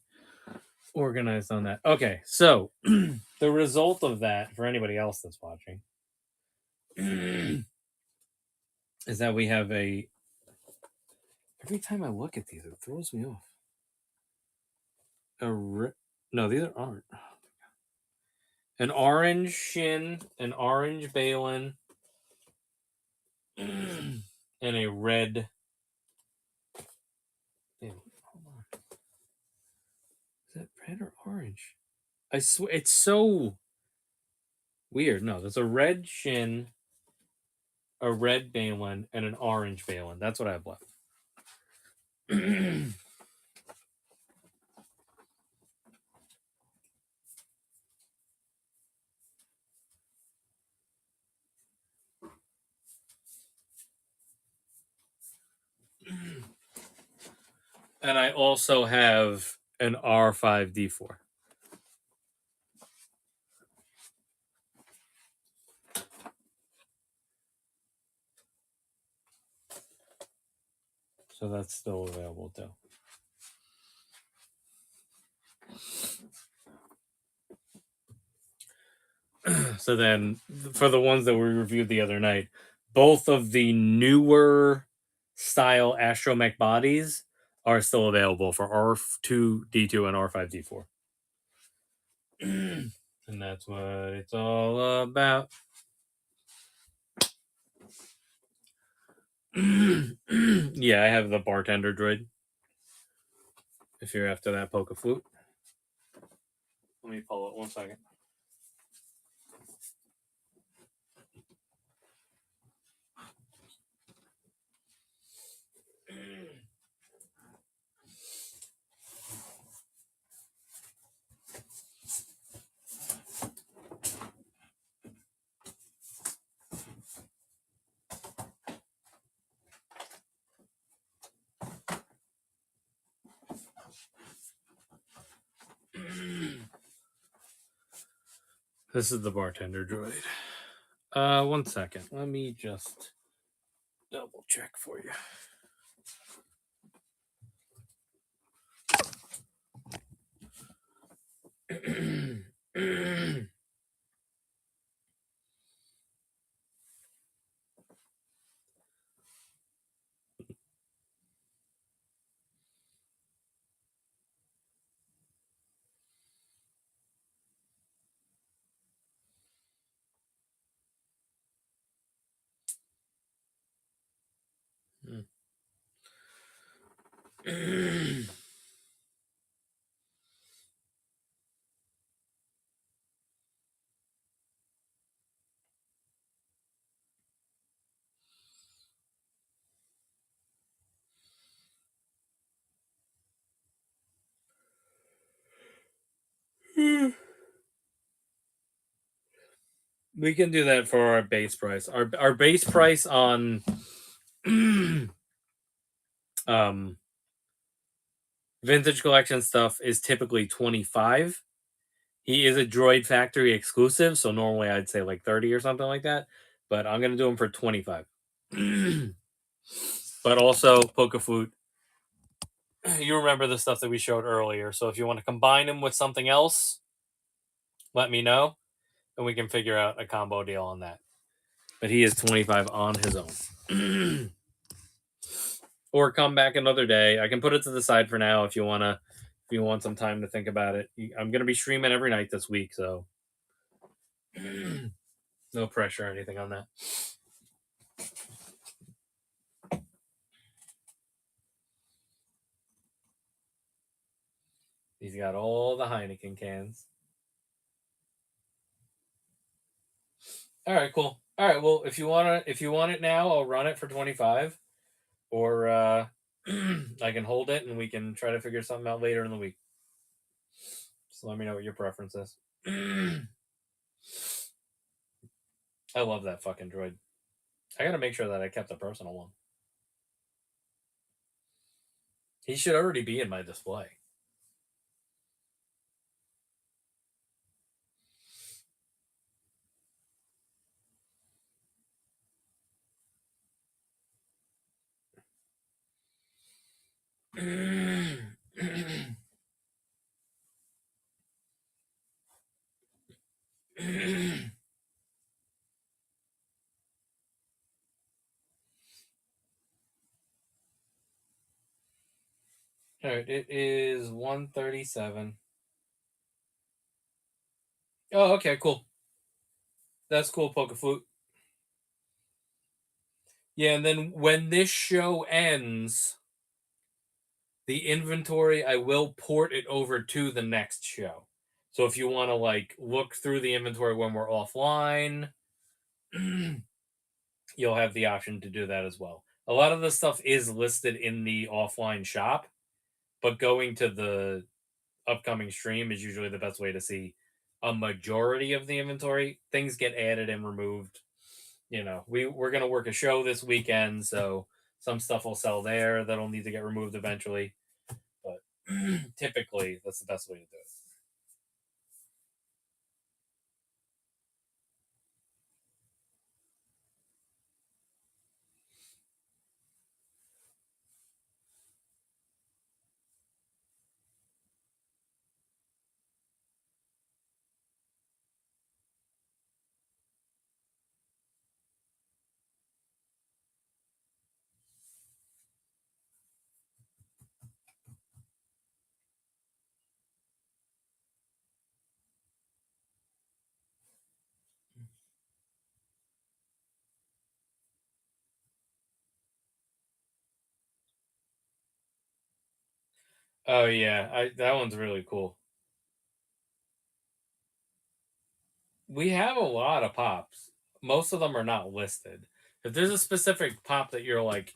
organized on that. Okay, so the result of that for anybody else that's watching is that we have a. Every time I look at these, it throws me off. No, these aren't. An orange Shin, an orange Balin, and a red. Damn, hold on. Is that red or orange? I swear it's so weird. No, there's a red Shin, a red Balin, and an orange Balin. That's what I have left. And I also have an R5D4. So that's still available too. So then, for the ones that we reviewed the other night, both of the newer style astromech bodies are still available for R2D2 and R5D4. And that's what it's all about. Yeah, I have the bartender droid. If you're after that poke flute. Let me pull it 1 second. This is the bartender droid. 1 second. Let me just double check for you. We can do that for our base price. Our base price on vintage collection stuff is typically 25. He is a Droid Factory exclusive, so normally I'd say like 30 or something like that. But I'm gonna do him for 25. But also Pokeflute. You remember the stuff that we showed earlier. So if you want to combine him with something else, let me know. And we can figure out a combo deal on that. But he is 25 on his own. Or come back another day. I can put it to the side for now if you want some time to think about it. I'm gonna be streaming every night this week, so no pressure or anything on that. He's got all the Heineken cans. All right, cool. All right, well, if you want it now, I'll run it for 25, or I can hold it and we can try to figure something out later in the week. So let me know what your preference is. I love that fucking droid. I gotta make sure that I kept the personal one. He should already be in my display. All right, it is 1:37. Oh, okay, cool. That's cool, Poke Flute. Yeah, and then when this show ends, the inventory, I will port it over to the next show. So if you want to like look through the inventory when we're offline, you'll have the option to do that as well. A lot of the stuff is listed in the offline shop, but going to the upcoming stream is usually the best way to see a majority of the inventory. Things get added and removed. You know, we're gonna work a show this weekend, so some stuff will sell there that'll need to get removed eventually. But typically, that's the best way to do it. Oh yeah, that one's really cool. We have a lot of pops. Most of them are not listed. If there's a specific pop that you're like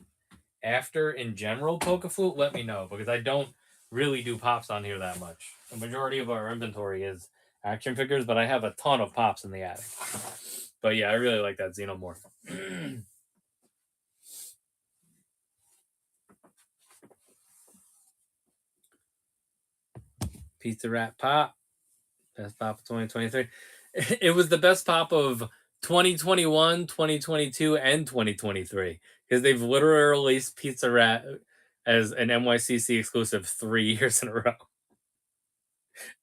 after in general Pokeflute, let me know because I don't really do pops on here that much. The majority of our inventory is action figures, but I have a ton of pops in the attic. But yeah, I really like that Xenomorph. Pizza Rat Pop. Best pop of 2023. It was the best pop of 2021, 2022, and 2023 because they've literally released Pizza Rat as an NYCC exclusive 3 years in a row.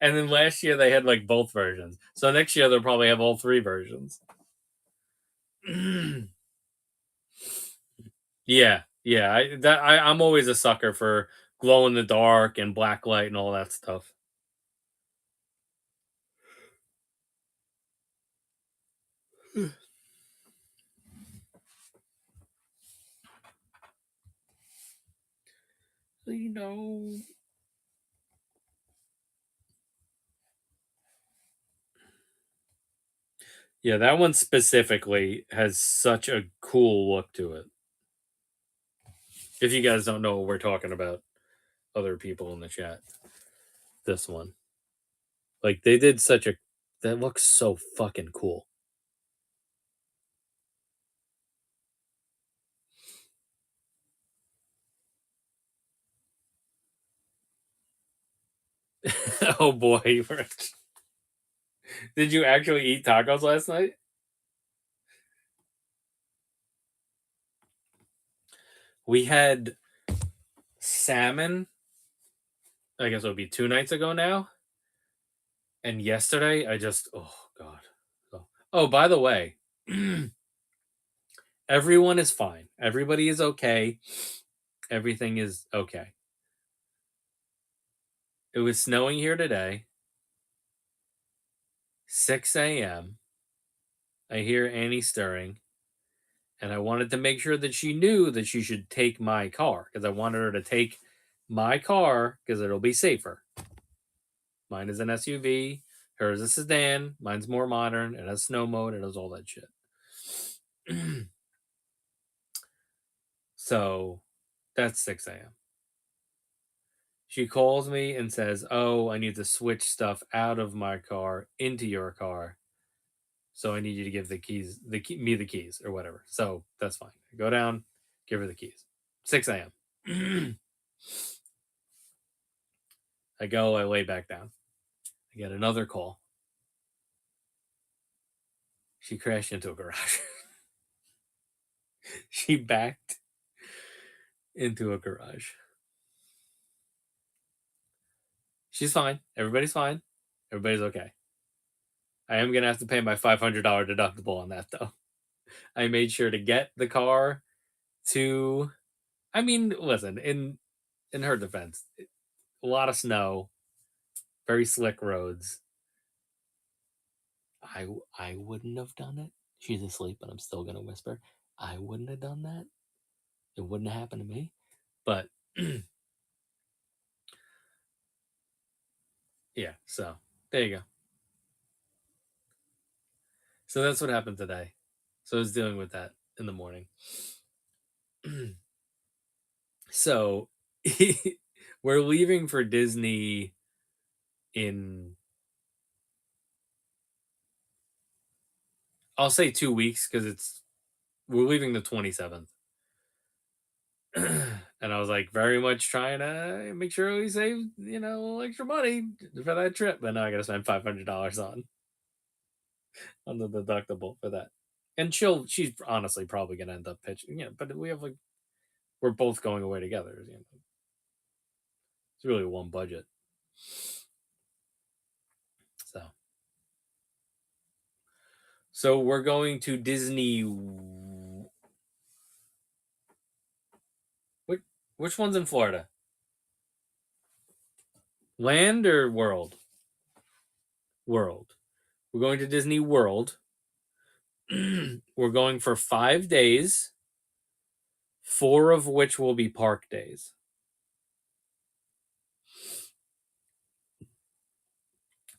And then last year they had like both versions. So next year they'll probably have all three versions. Yeah, yeah. I'm always a sucker for glow in the dark and black light and all that stuff. You know. Yeah, that one specifically has such a cool look to it. If you guys don't know what we're talking about, other people in the chat, this one. Like they did such a that looks so fucking cool. Oh boy, Rich. Did you actually eat tacos last night? We had salmon. I guess it would be 2 nights ago now. And yesterday, I just oh god. Oh, by the way, everyone is fine. Everybody is okay. Everything is okay. It was snowing here today. 6 a.m. I hear Annie stirring, and I wanted to make sure that she knew that she should take my car because I wanted her to take my car because it'll be safer. Mine is an SUV, hers is a sedan, mine's more modern, it has snow mode, it has all that shit. So that's 6 a.m. She calls me and says, "Oh, I need to switch stuff out of my car into your car. So I need you to give me the keys or whatever." So that's fine. I go down, give her the keys. 6 a.m. I go, I lay back down. I get another call. She crashed into a garage. She backed into a garage. She's fine. Everybody's fine. Everybody's okay. I am going to have to pay my $500 deductible on that, though. I made sure to get the car to. I mean, listen, in her defense, a lot of snow, very slick roads. I wouldn't have done it. She's asleep, but I'm still gonna whisper. I wouldn't have done that. It wouldn't have happened to me. But yeah, so there you go. So that's what happened today. So I was dealing with that in the morning. So we're leaving for Disney in, I'll say 2 weeks because we're leaving the 27th. And I was like very much trying to make sure we save, extra money for that trip. But now I gotta spend $500 on the deductible for that. And she's honestly probably gonna end up pitching. Yeah, but we have we're both going away together. It's really one budget. So we're going to Disney. Which one's in Florida? Land or World? World. We're going to Disney World. We're going for 5 days, 4 of which will be park days.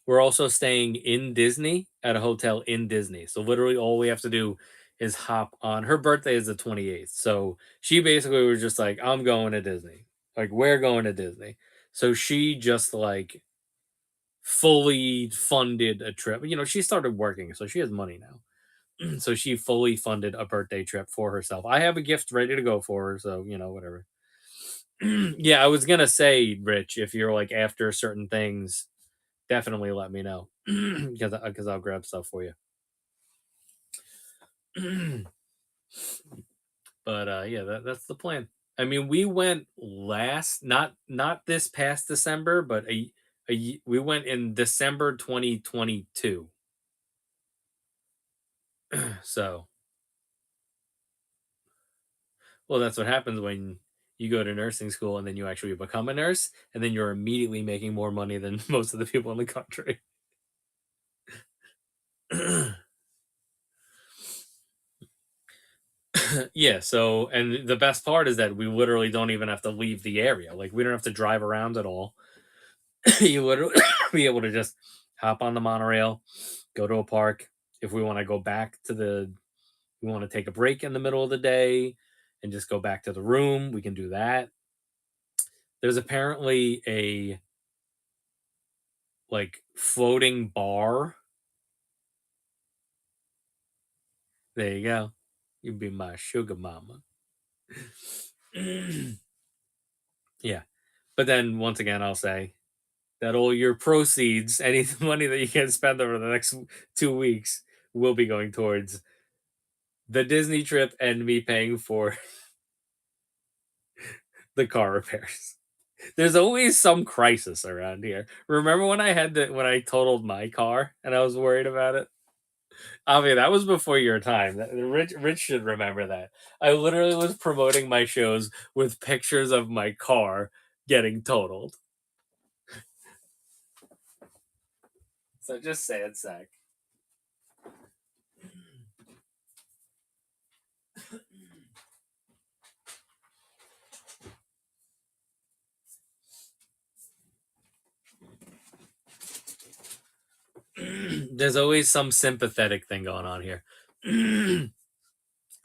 We're also staying in Disney at a hotel in Disney. So literally all we have to do is hop on. Her birthday is the 28th. So she basically was just like, I'm going to Disney. Like, we're going to Disney. So she just fully funded a trip. She started working, so she has money now. So she fully funded a birthday trip for herself. I have a gift ready to go for her, so whatever. Yeah, I was gonna say, Rich, if you're after certain things, definitely let me know because I'll grab stuff for you. But yeah, that's the plan. I mean, we went not this past December, but we went in December 2022. So, well, that's what happens when you go to nursing school and then you actually become a nurse, and then you're immediately making more money than most of the people in the country. Yeah, so, and the best part is that we literally don't even have to leave the area. We don't have to drive around at all. You literally be able to just hop on the monorail, go to a park. If we want to go back we want to take a break in the middle of the day and just go back to the room, we can do that. There's apparently a floating bar. There you go. You'd be my sugar mama. Yeah. But then once again, I'll say that all your proceeds, any money that you can spend over the next 2 weeks, will be going towards the Disney trip and me paying for the car repairs. There's always some crisis around here. Remember when when I totaled my car and I was worried about it? I mean, that was before your time. Rich should remember that. I literally was promoting my shows with pictures of my car getting totaled. So just sad sack. There's always some sympathetic thing going on here.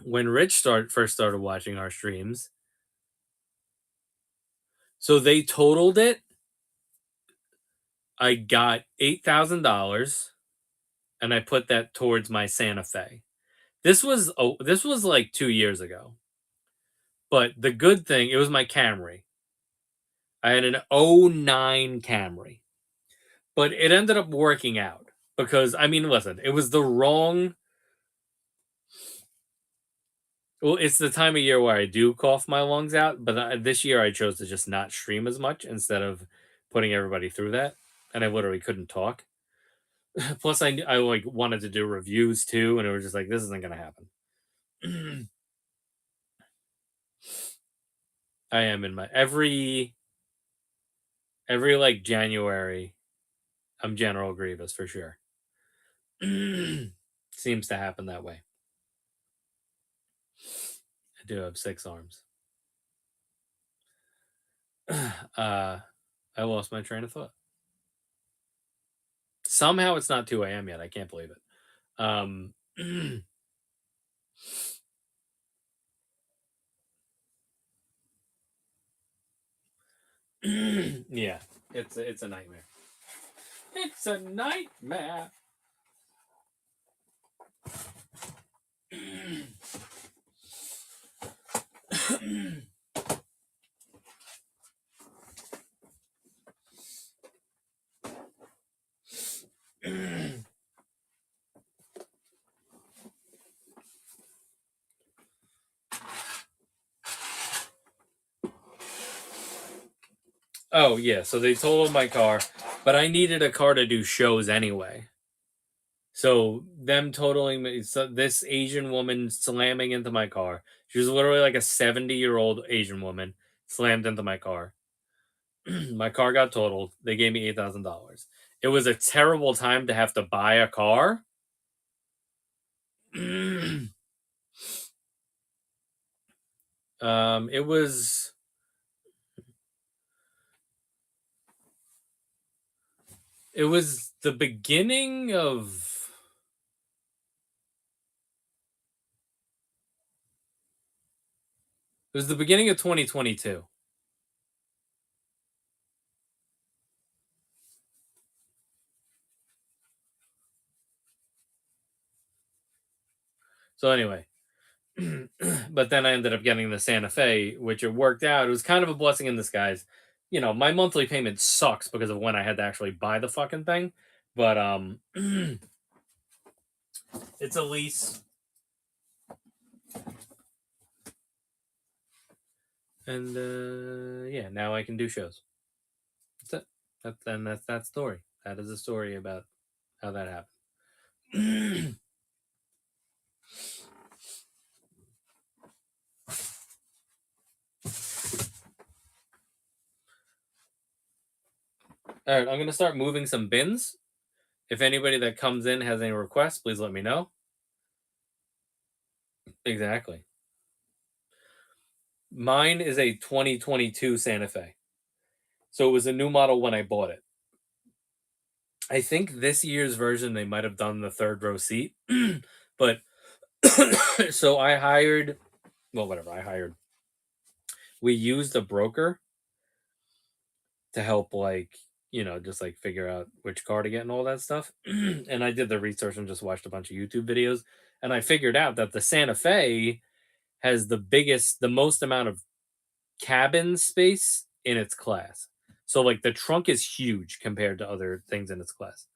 When Rich first started watching our streams, so they totaled it. I got $8,000, and I put that towards my Santa Fe. This was like 2 years ago. But the good thing, it was my Camry. I had an '09 Camry, but it ended up working out because I mean, listen, it was the wrong. Well, it's the time of year where I do cough my lungs out, but this year I chose to just not stream as much instead of putting everybody through that, and I literally couldn't talk. Plus, I wanted to do reviews too, and it was just like this isn't gonna happen. I am in my Every like January, I'm General Grievous for sure. Seems to happen that way. I do have 6 arms. I lost my train of thought. Somehow it's not 2 a.m. yet. I can't believe it. Yeah, it's a nightmare. It's a nightmare. Oh yeah, so they totaled my car, but I needed a car to do shows anyway. So them totaling me, so this Asian woman slamming into my car. She was literally like a 70-year-old Asian woman slammed into my car. My car got totaled. They gave me $8,000. It was a terrible time to have to buy a car. It was the beginning of it was the beginning of 2022. So anyway, but then I ended up getting the Santa Fe, which it worked out. It was kind of a blessing in disguise. You know, my monthly payment sucks because of when I had to actually buy the fucking thing. But it's a lease. And yeah, now I can do shows. That's it. That's that story. That is a story about how that happened. All right, I'm gonna start moving some bins. If anybody that comes in has any requests, please let me know. Exactly. Mine is a 2022 Santa Fe. So it was a new model when I bought it. I think this year's version they might have done the third row seat. But so I hired, well, whatever, I hired. We used a broker to help, like, you know, just like figure out which car to get and all that stuff. And I did the research and just watched a bunch of YouTube videos. And I figured out that the Santa Fe has the most amount of cabin space in its class. So like the trunk is huge compared to other things in its class.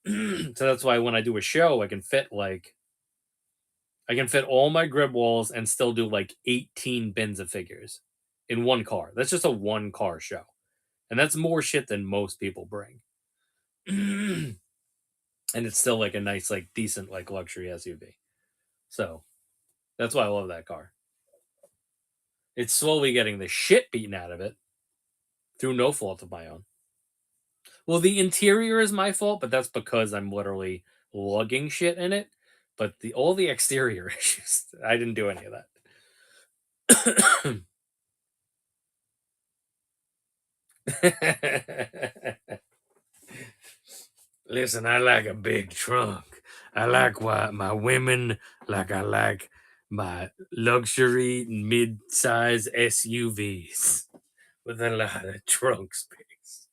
So that's why when I do a show, I can fit all my grip walls and still do like 18 bins of figures in one car. That's just a one car show. And that's more shit than most people bring. And it's still like a nice, like decent, like luxury SUV. So that's why I love that car. It's slowly getting the shit beaten out of it through no fault of my own. Well, the interior is my fault, but that's because I'm literally lugging shit in it. But all the exterior issues, I didn't do any of that. Listen, I like a big trunk. I like my women, like I like my luxury mid-size SUVs with a lot of trunk space.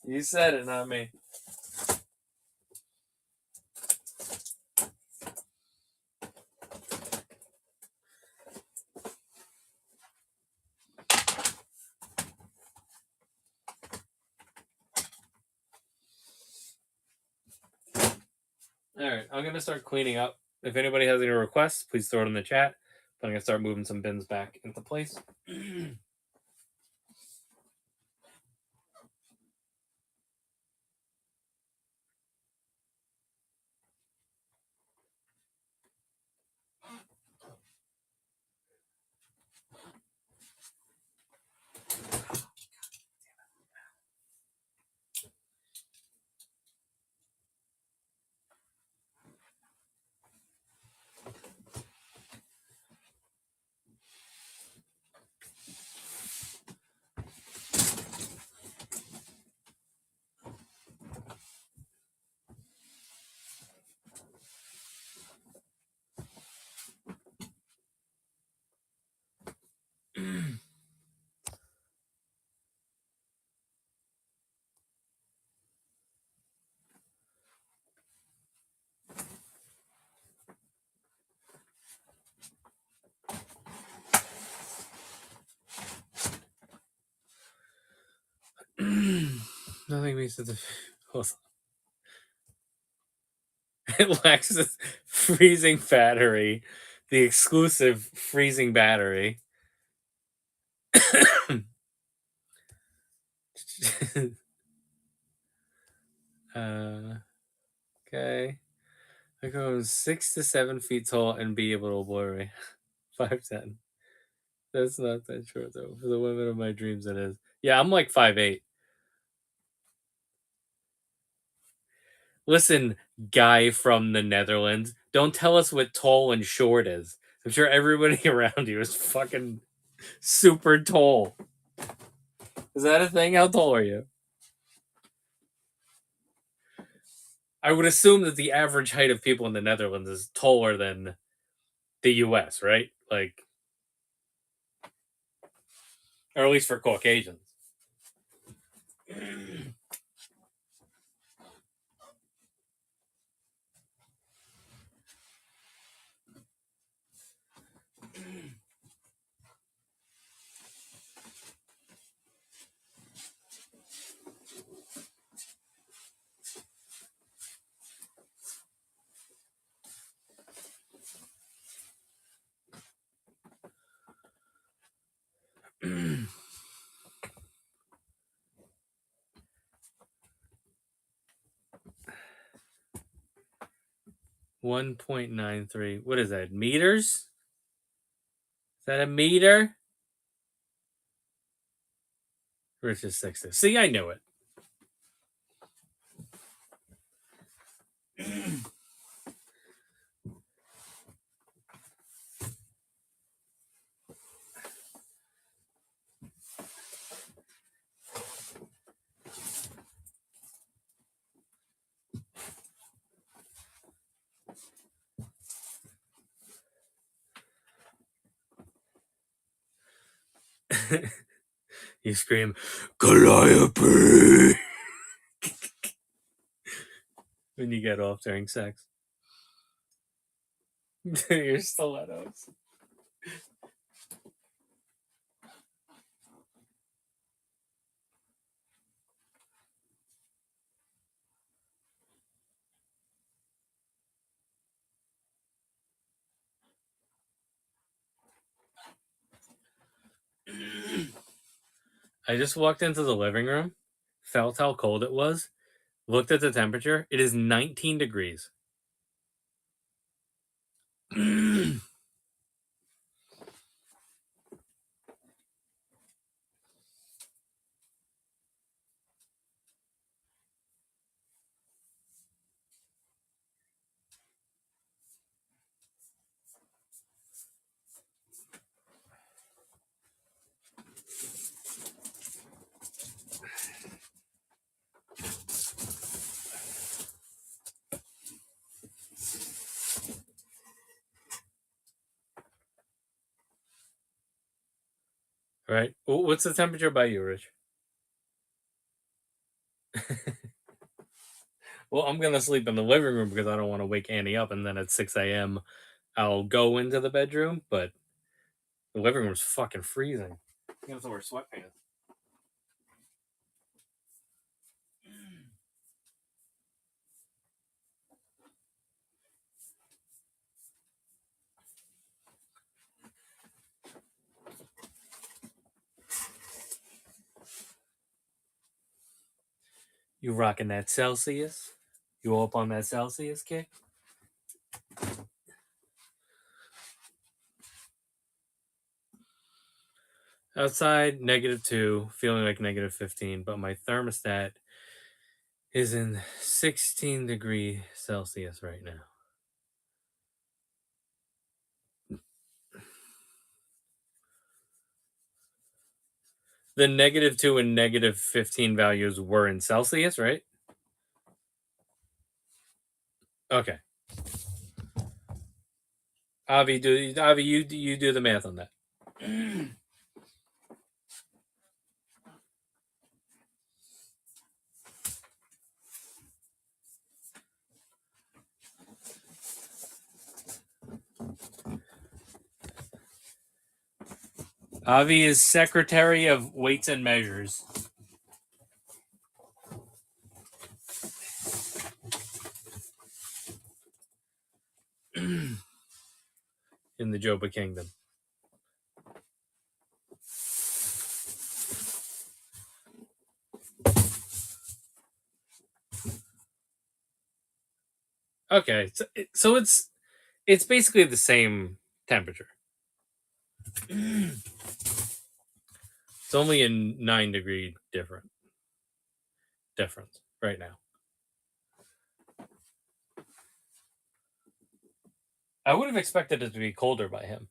You said it, not me. I'm gonna start cleaning up. If anybody has any requests, please throw it in the chat. But I'm gonna start moving some bins back into place. Nothing beats the. Hold on. It lacks this freezing battery, the exclusive freezing battery. Okay. I go 6 to 7 feet tall and be able to obliterate 5'10". That's not that short though. For the women of my dreams, it is. Yeah, I'm like 5'8". Listen, guy from the Netherlands, don't tell us what tall and short is. I'm sure everybody around you is fucking super tall. Is that a thing? How tall are you? I would assume that the average height of people in the Netherlands is taller than the US, right? Like, or at least for Caucasians. 1.93. What is that? Meters? Is that a meter? Or it's just 60. See, I knew it. You scream, Calliope! When you get off during sex. Your stilettos. I just walked into the living room, felt how cold it was, looked at the temperature. It is 19 degrees. Right? What's the temperature by you, Rich? Well, I'm going to sleep in the living room because I don't want to wake Annie up, and then at 6 a.m. I'll go into the bedroom, but the living room's fucking freezing. I have to wear sweatpants. You rocking that Celsius? You up on that Celsius kick? Outside, -2, feeling like -15, but my thermostat is in 16 Celsius right now. The -2 and -15 values were in Celsius, right? Okay. Avi, you do the math on that. Avi is Secretary of Weights and Measures. In the Joba Kingdom. Okay, so it's basically the same temperature. It's only a 9-degree difference right now. I would have expected it to be colder by him.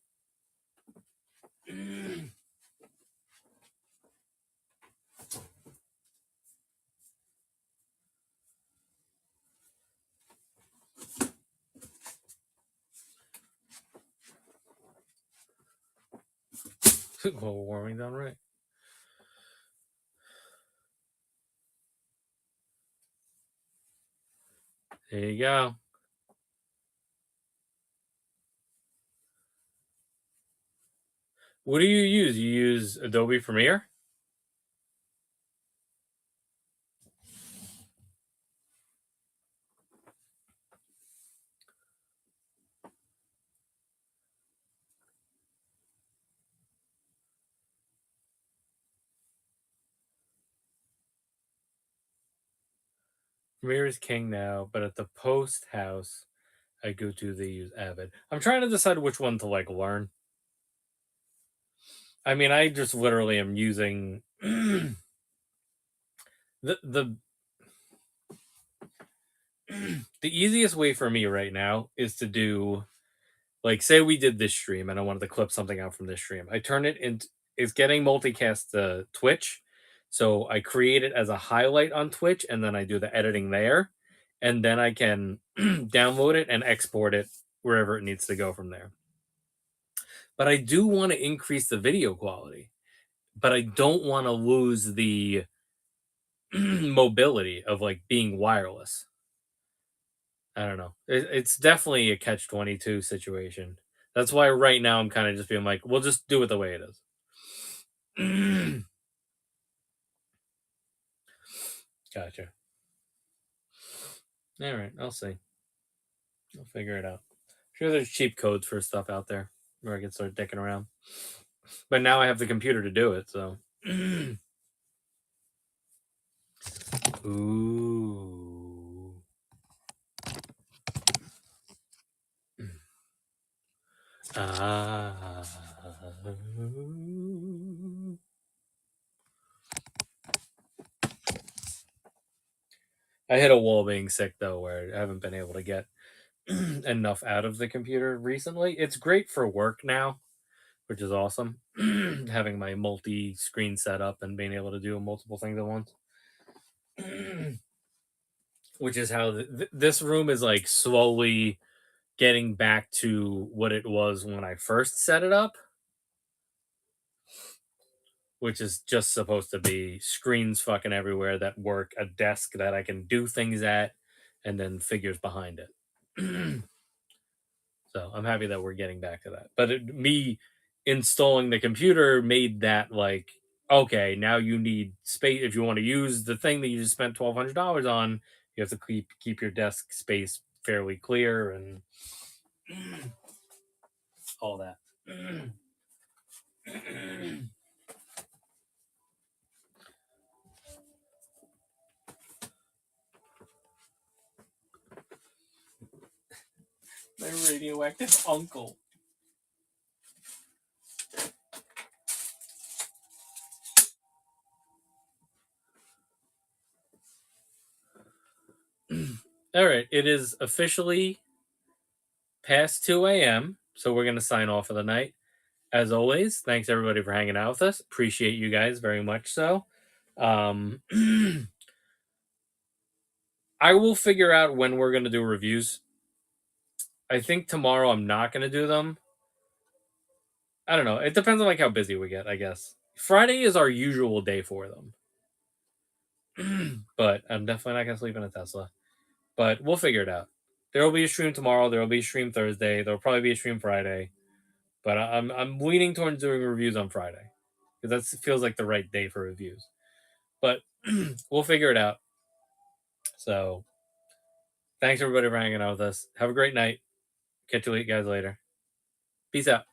Global warming done right. There you go. What do you use? You use Adobe Premiere? Premiere is king now, but at the post house I go to, they use Avid. I'm trying to decide which one to learn. I mean, I just literally am using the the easiest way for me right now is to do, like, say we did this stream and I wanted to clip something out from this stream. I turn it into, it's getting multicast to Twitch. So I create it as a highlight on Twitch and then I do the editing there. And then I can download it and export it wherever it needs to go from there. But I do want to increase the video quality, but I don't want to lose the mobility of like being wireless. I don't know. It's definitely a catch-22 situation. That's why right now I'm kind of just being like, we'll just do it the way it is. Gotcha. All right, I'll see. I'll figure it out. Sure, there's cheap codes for stuff out there where I can start dicking around. But now I have the computer to do it, so. Ooh. Ah. I hit a wall being sick though, where I haven't been able to get enough out of the computer recently. It's great for work now, which is awesome. Having my multi-screen setup and being able to do multiple things at once. Which is how this room is like slowly getting back to what it was when I first set it up, which is just supposed to be screens fucking everywhere that work, a desk that I can do things at, and then figures behind it. So I'm happy that we're getting back to that. But me installing the computer made that like, okay, now you need space. If you want to use the thing that you just spent $1,200 on, you have to keep your desk space fairly clear and all that. radioactive uncle. All right, it is officially past 2 a.m., so we're going to sign off for the night. As always, thanks everybody for hanging out with us. Appreciate you guys very much so. I will figure out when we're going to do reviews. I think tomorrow I'm not going to do them. I don't know. It depends on like how busy we get, I guess. Friday is our usual day for them. But I'm definitely not going to sleep in a Tesla. But we'll figure it out. There will be a stream tomorrow. There will be a stream Thursday. There will probably be a stream Friday. But I'm leaning towards doing reviews on Friday because that feels like the right day for reviews. But we'll figure it out. So thanks everybody for hanging out with us. Have a great night. Catch you guys later. Peace out.